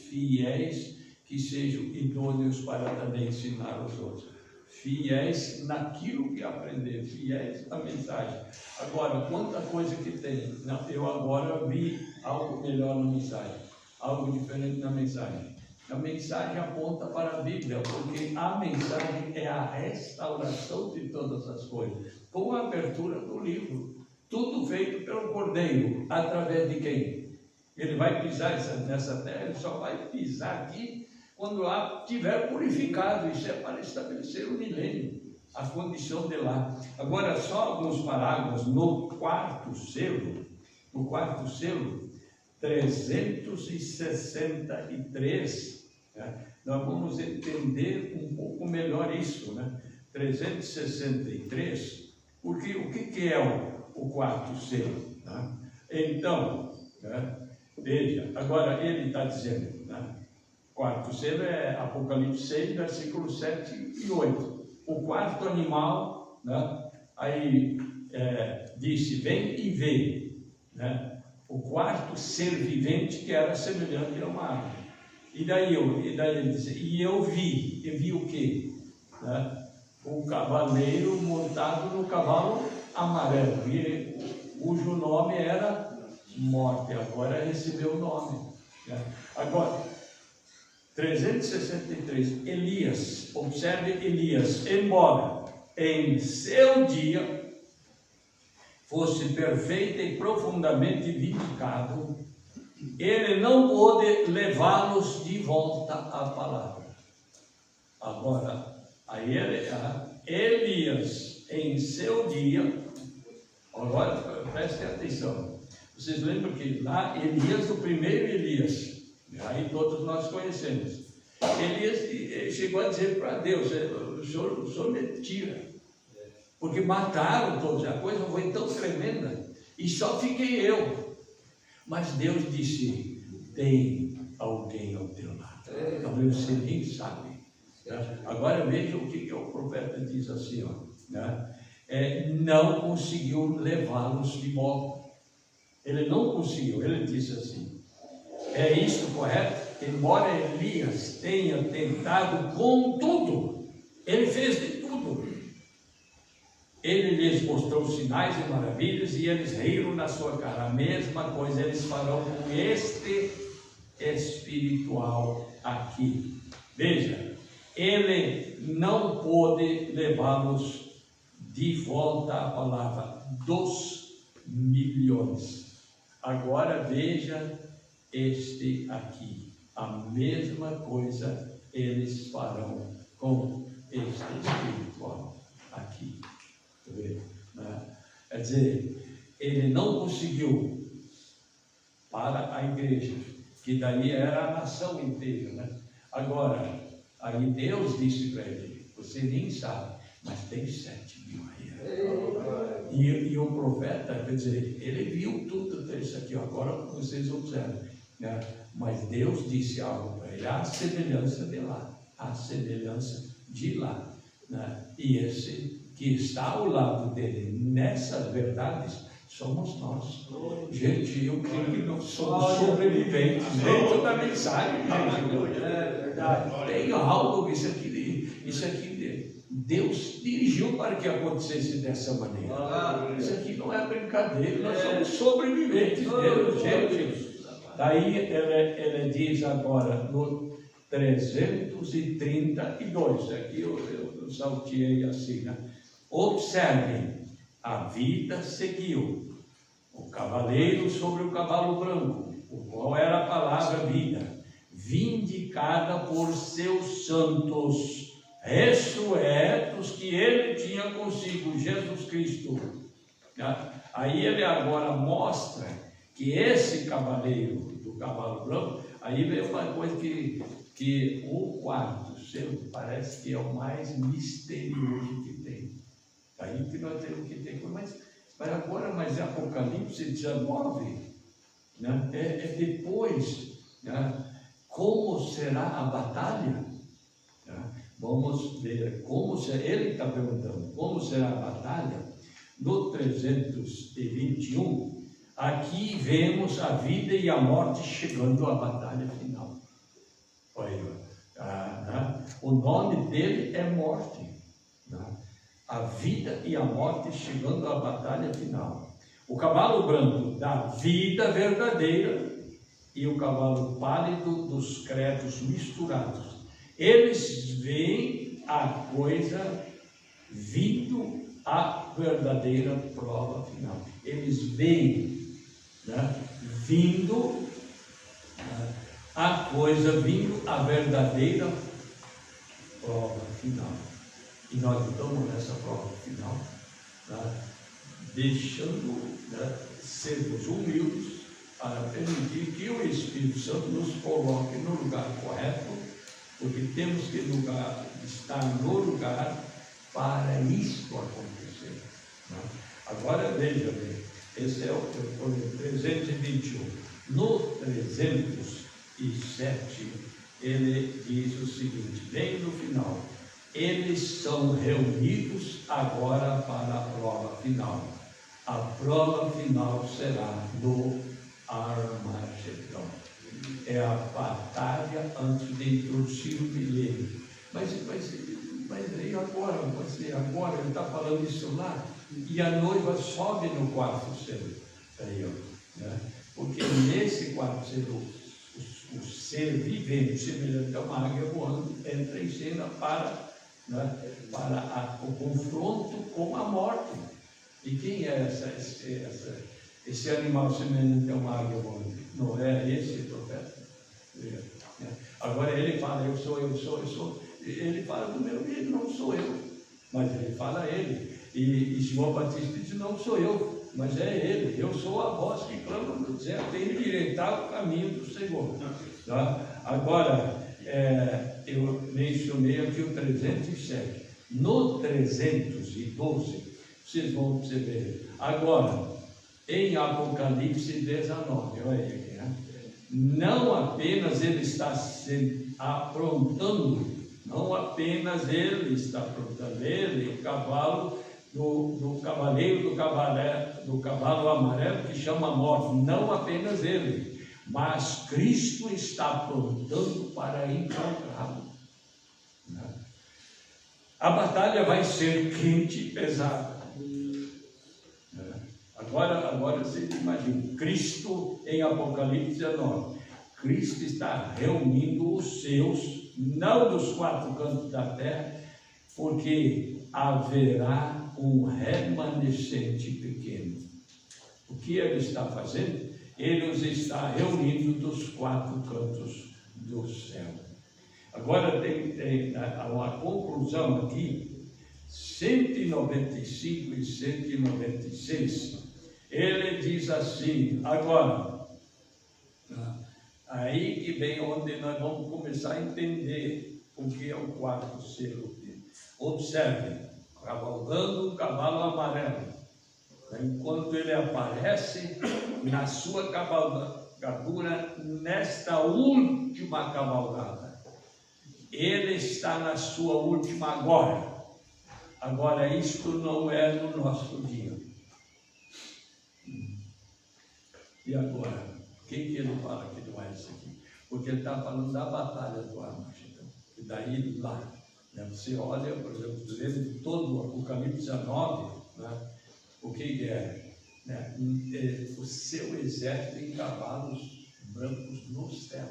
Speaker 2: fiéis que sejam idôneos para também ensinar os outros. Fiéis naquilo que aprender, fiéis na mensagem. Agora, quanta coisa que tem. Não, eu agora vi algo melhor na mensagem, algo diferente na mensagem. A mensagem aponta para a Bíblia, porque a mensagem é a restauração de todas as coisas, com a abertura do livro. Tudo feito pelo Cordeiro, através de quem? Ele vai pisar nessa terra, ele só vai pisar aqui quando lá estiver purificado. Isso é para estabelecer o milênio, a condição de lá. Agora, só alguns parágrafos no quarto selo, 363, né? Nós vamos entender um pouco melhor isso, né? 363, porque o que é o quarto selo, né? Então, né? Veja, agora ele está dizendo, né? Quarto selo é Apocalipse 6, versículos 7 e 8. O quarto animal, né? Aí disse, vem e vê, né? O quarto ser vivente que era semelhante a uma árvore. E daí ele disse, e eu vi o quê? Né? O cavaleiro montado no cavalo amarelo, cujo nome era Morte, agora recebeu o nome. Né? Agora, 363, Elias, observe Elias, embora em seu dia fosse perfeito e profundamente vindicado, ele não pôde levá-los de volta à palavra. Agora, Elias, em seu dia, agora prestem atenção, vocês lembram que lá Elias, o primeiro Elias, aí todos nós conhecemos, Elias chegou a dizer para Deus, o senhor me tira, porque mataram todos, a coisa foi tão tremenda, e só fiquei eu. Mas Deus disse, tem alguém ao teu lado. Talvez você nem sabe. Né? Agora veja o que o profeta diz assim, ó, né? Não conseguiu levá-los de volta. Ele não conseguiu, ele disse assim, é isto correto? Embora Elias tenha tentado com tudo, ele fez de tudo. Ele lhes mostrou sinais e maravilhas e eles riram na sua cara. A mesma coisa eles farão com este espiritual aqui. Veja, ele não pôde levá-los de volta à palavra dos milhões. Agora veja este aqui. A mesma coisa eles farão com este espiritual aqui. Quer dizer, ele não conseguiu para a igreja, que daí era a nação inteira, né? Agora, aí Deus disse para ele, você nem sabe, mas tem 7 mil aí. E o profeta, quer dizer, ele viu tudo isso aqui, agora vocês observam, né? Mas Deus disse algo para ele, a semelhança de lá, a semelhança de lá, né? E esse que está ao lado dele nessas verdades somos nós. Gente, eu creio que nós somos sobreviventes dentro da mensagem. Tem algo, isso aqui Deus dirigiu para que acontecesse dessa maneira. Isso aqui não é brincadeira, nós somos sobreviventes dele, gente. Daí ele diz agora no 332, aqui eu salteei assim, né? Observem, a vida seguiu, o cavaleiro sobre o cavalo branco, o qual era a palavra vida, vindicada por seus santos, ressurretos que ele tinha consigo, Jesus Cristo. Aí ele agora mostra que esse cavaleiro do cavalo branco, aí vem uma coisa que o quarto parece que é o mais misterioso que tem. Aí que nós temos que ter, mas Apocalipse 19, né? Depois, né? Como será a batalha? Né? Vamos ver como será, ele está perguntando, como será a batalha? No 321, aqui vemos a vida e a morte chegando à batalha final. Olha, né? O nome dele é morte, né? A vida e a morte chegando à batalha final. O cavalo branco da vida verdadeira e o cavalo pálido dos credos misturados. Eles veem a coisa vindo à verdadeira prova final. Eles veem, né, vindo, né, a coisa vindo à verdadeira prova final. E nós estamos nessa prova final, tá? Deixando, né, sermos humildes para permitir que o Espírito Santo nos coloque no lugar correto, porque temos que estar no lugar para isso acontecer. Né? Agora veja bem, esse é o 321. No 307, ele diz o seguinte, bem no final, eles são reunidos agora para a prova final. A prova final será no Armagedon. É a batalha antes de introduzir o milênio. Mas aí agora ele está falando isso lá, e a noiva sobe no quarto selo. Aí, ó, né? Porque nesse quarto selo, o ser vivente, semelhante a uma águia voando, entra em cena para o confronto com a morte. E quem é esse animal semelhante a uma águia voando? Não é esse profeta? Agora ele fala, eu sou. Ele fala do meu jeito, não sou eu. Mas ele fala ele. E João Batista diz, não sou eu, mas é ele. Eu sou a voz que clama no deserto, tem que endireitar o caminho do Senhor. Tá? Agora, eu mencionei aqui o 307. No 312, vocês vão perceber. Agora, em Apocalipse 19, olha aí, né? Não apenas ele está aprontando, ele, o cavalo do cavaleiro do cavalo amarelo que chama a morte, não apenas ele, mas Cristo está aprontando para encontrá-lo. A batalha vai ser quente e pesada. Agora você imagina, Cristo em Apocalipse 19, Cristo está reunindo os seus, não dos quatro cantos da terra, porque haverá um remanescente pequeno. O que ele está fazendo? Ele os está reunindo dos quatro cantos do céu. Agora tem uma conclusão aqui, 195 e 196, ele diz assim, agora, aí que vem onde nós vamos começar a entender o que é o quarto selo. Observe, cavalgando um cavalo amarelo, enquanto ele aparece na sua cavalgadura, nesta última cavalgada, ele está na sua última agora. Agora, isto não é no nosso dia. E agora, o que ele fala que não é isso aqui? Porque ele está falando da batalha do Armagedon. E daí lá, né? Você olha, por exemplo, lendo todo o Apocalipse 19, né? O que é? Né? O seu exército em cavalos brancos no céu.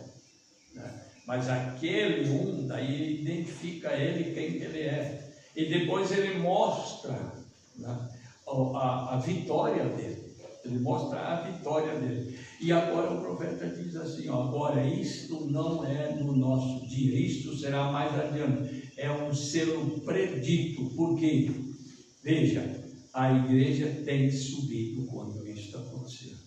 Speaker 2: Né? Mas aquele daí identifica ele quem ele é. E depois ele mostra, né, a vitória dele. Ele mostra a vitória dele. E agora o profeta diz assim, agora isto não é no nosso dia, isto será mais adiante. É um selo predito, porque, veja, a igreja tem subido quando isto acontecer.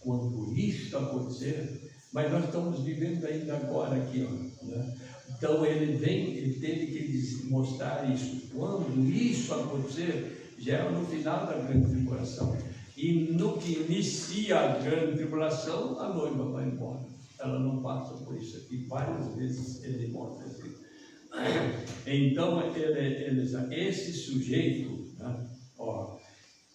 Speaker 2: Quando isto acontecer, mas nós estamos vivendo ainda agora aqui, né? Então ele teve que mostrar isso. Quando isso acontecer, já é no final da grande tribulação. E no que inicia a grande tribulação, a noiva vai embora. Ela não passa por isso aqui. Várias vezes ele mostra assim. Então, esse sujeito, né,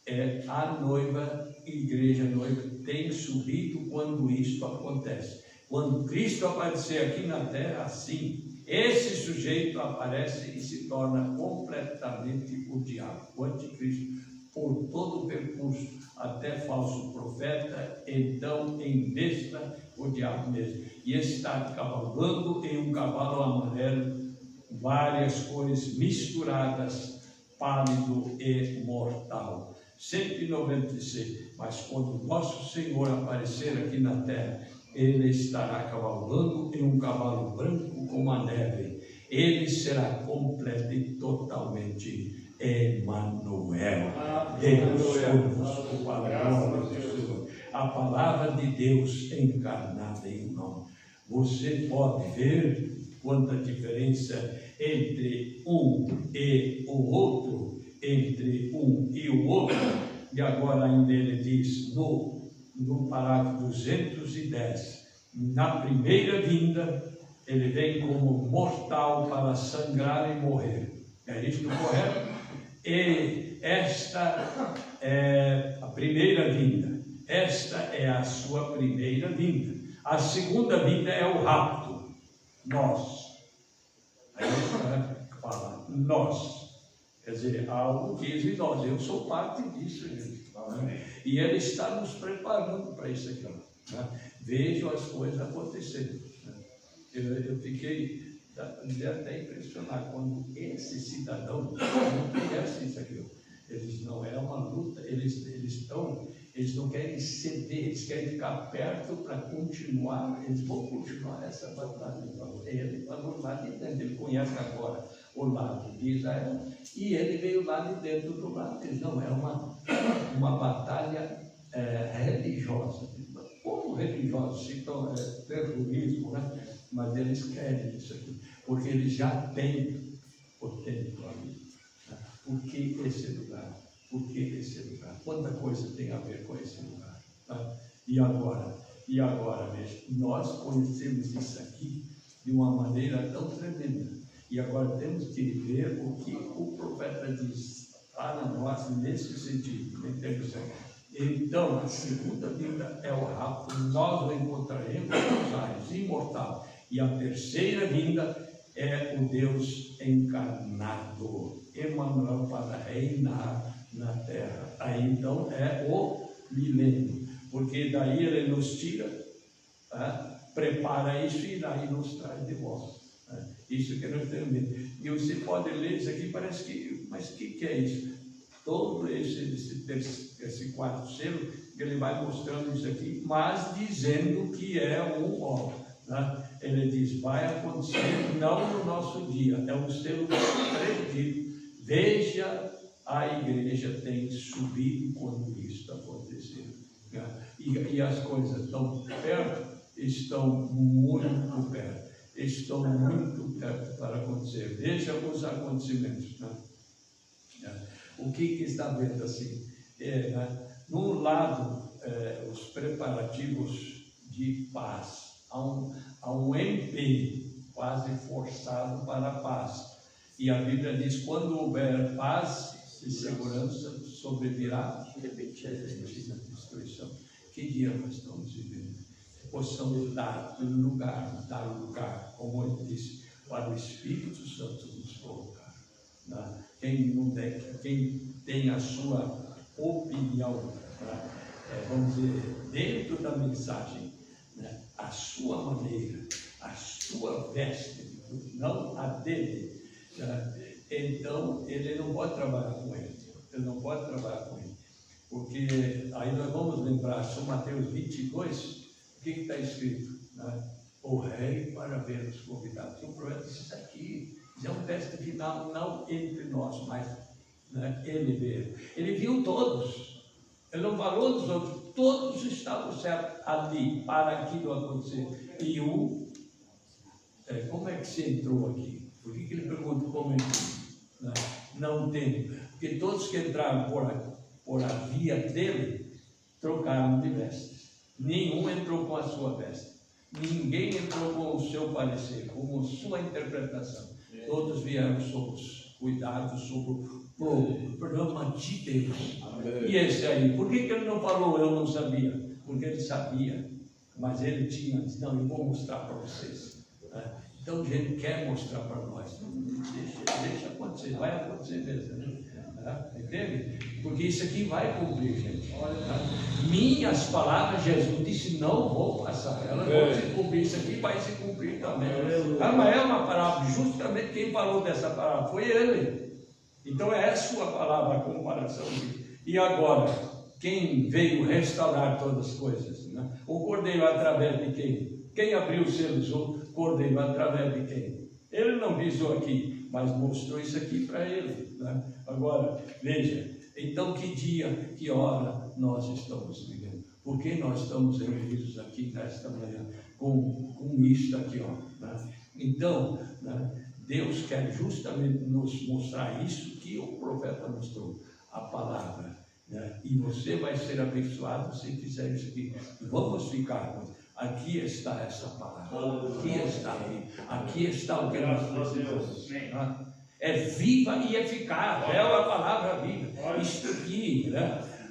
Speaker 2: é a noiva, igreja noiva, tem subido quando isso acontece. Quando Cristo aparecer aqui na terra, assim, esse sujeito aparece e se torna completamente o diabo, o anticristo, por todo o percurso, até falso profeta, então em besta, o diabo mesmo. E está cavalgando em um cavalo amarelo, várias cores misturadas, pálido e mortal. 196. Mas quando nosso Senhor aparecer aqui na terra, ele estará cavalgando em um cavalo branco como a neve. Ele será completo e totalmente Emanuel. Deus conosco, para a glória do Senhor. A palavra de Deus encarnada em nós. Você pode ver quanta diferença entre um e o outro, entre um e o outro. E agora ainda ele diz no parágrafo 210, na primeira vinda, ele vem como mortal para sangrar e morrer. É isto correto? E esta é a primeira vinda. Esta é a sua primeira vinda. A segunda vinda é o rapto. Nós. Aí fala, nós. Quer dizer, algo diz em nós. Eu sou parte disso, gente. E Ele está nos preparando para isso aqui. Vejo as coisas acontecendo. Eu fiquei até impressionado quando esse cidadão não conhece isso aqui. Eles não é uma luta, eles não querem ceder, eles querem ficar perto para continuar, eles vão continuar essa batalha. Ele falou lá de dentro, ele conhece agora o lado de Israel e ele veio lá de dentro do lado. Não é uma batalha religiosa. Como religiosos citam terrorismo, né? Mas eles querem isso aqui, porque eles já têm o templo ali. Por que esse lugar? Por que esse lugar? Quanta coisa tem a ver com esse lugar? Tá? E agora, veja, nós conhecemos isso aqui de uma maneira tão tremenda. E agora temos que ver o que o profeta diz para nós nesse sentido. Então, a segunda vinda é o rapto, nós o encontraremos nos ares, imortal. E a terceira vinda é o Deus encarnado, Emmanuel, para reinar na terra. Aí então é o milênio, porque daí ele nos tira, prepara isso e daí nos traz de volta. Isso que nós temos. E você pode ler isso aqui, parece que, mas o que é isso? Todo esse quarto selo, ele vai mostrando isso aqui, mas dizendo que é um ó. Ele diz, vai acontecer não no nosso dia, é um selo predido. Veja, a igreja tem subido quando isso acontecer. E as coisas estão perto, estão muito perto. Estão muito perto para acontecer. Veja os acontecimentos. O que está vendo assim? Num lado, os preparativos de paz. Há um empenho quase forçado para a paz. E a Bíblia diz, quando houver paz e segurança, sobrevirá repentina destruição. Que dia nós estamos vivendo? Possamos dar lugar, como ele disse, para o Espírito Santo nos colocar. Quem tem a sua opinião, vamos dizer, dentro da mensagem, a sua maneira, a sua veste, não a dele, então ele não pode trabalhar com ele. Ele não pode trabalhar com ele. Porque aí nós vamos lembrar, São Mateus 22, o que está escrito? O rei para ver os convidados. O profeta disse, isso aqui é um teste final, não entre nós, mas ele veio. Ele viu todos. Ele não falou dos outros. Todos estavam certos ali para aquilo acontecer. E como é que você entrou aqui? Por que ele pergunta como entrou? Não tem. Porque todos que entraram por a via dele, trocaram de vestes. Nenhum entrou com a sua veste. Ninguém entrou com o seu parecer, com a sua interpretação. Todos vieram sob os cuidados, sob o programa de Deus. E esse aí, por que ele não falou, eu não sabia? Porque ele sabia, mas ele disse, não, eu vou mostrar para vocês. Então, ele quer mostrar para nós. Deixa acontecer, vai acontecer mesmo. Entende? Porque isso aqui vai cumprir, gente. Minhas palavras, Jesus disse, não vou passar. Elas vão se cumprir, isso aqui vai se cumprir também. Mas é uma palavra, justamente quem falou dessa palavra foi ele. Então é a sua palavra, a comparação. E agora, quem veio restaurar todas as coisas? O Cordeiro através de quem? Quem abriu os selos? O Cordeiro através de quem? Ele não visou aqui, mas mostrou isso aqui para ele. Agora, veja, então que dia, que hora nós estamos vivendo? Por que nós estamos reunidos aqui nesta manhã com isto aqui? Então, Deus quer justamente nos mostrar isso que o profeta mostrou, a palavra. E você vai ser abençoado se fizer isso aqui. Vamos ficar. Aqui está essa palavra. Aqui está o que nós precisamos. É viva e eficaz. É a palavra viva. Isto aqui,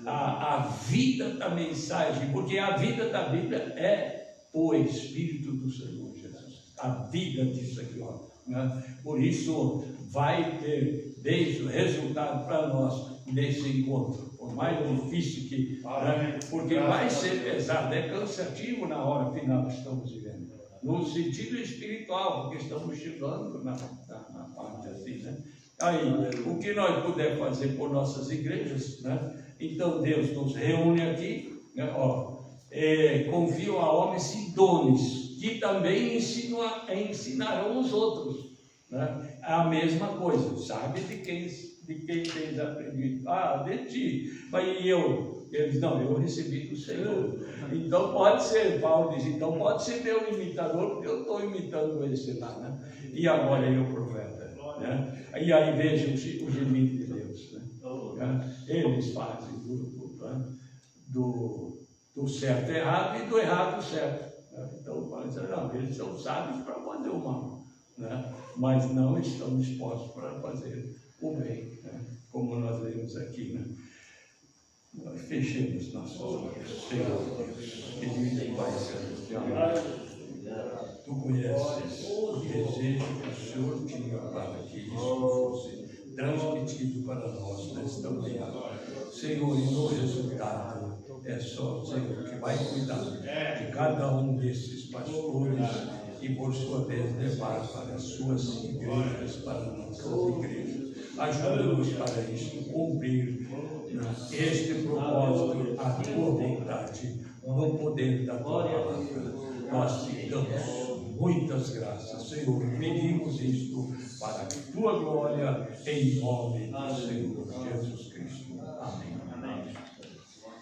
Speaker 2: a vida da mensagem, porque a vida da Bíblia é o Espírito do Senhor Jesus, a vida disso aqui, ó, né? Por isso vai ter desde o resultado para nós nesse encontro, por mais difícil que, né? Porque vai ser pesado, é cansativo na hora final que estamos vivendo, no sentido espiritual, porque estamos chegando na parte assim, né? Aí, o que nós pudermos fazer por nossas igrejas, né? Então Deus nos reúne aqui, né? Confiam a homens idôneos, que também ensinarão os outros, né? A mesma coisa, sabe de quem tens aprendido? De ti. Mas eles não, eu recebi do Senhor. Então pode ser, Paulo diz, então pode ser meu imitador, porque eu estou imitando esse lá, né? E agora ele é o profeta, né? E aí vejam o gemido de Deus, né? Eles fazem do certo errado e do errado certo, né? Então não, eles são sábios para fazer o mal, né? Mas não estão dispostos para fazer o bem, né? Como nós lemos aqui, né? Nós fechemos nossos olhos, Senhor Deus, querido Pai Celestial, Tu conheces o desejo que o Senhor tinha para que isso fosse transmitido para nós nesta manhã, Senhor, e no resultado é só o Senhor que vai cuidar de cada um desses pastores e por sua vez levar para as suas igrejas, para nossas igrejas. Ajuda-nos para isso, cumprir este propósito, a tua vontade, no poder da tua palavra. Nós te damos muitas graças, Senhor. Pedimos isto para a tua glória, em nome do Senhor Jesus Cristo.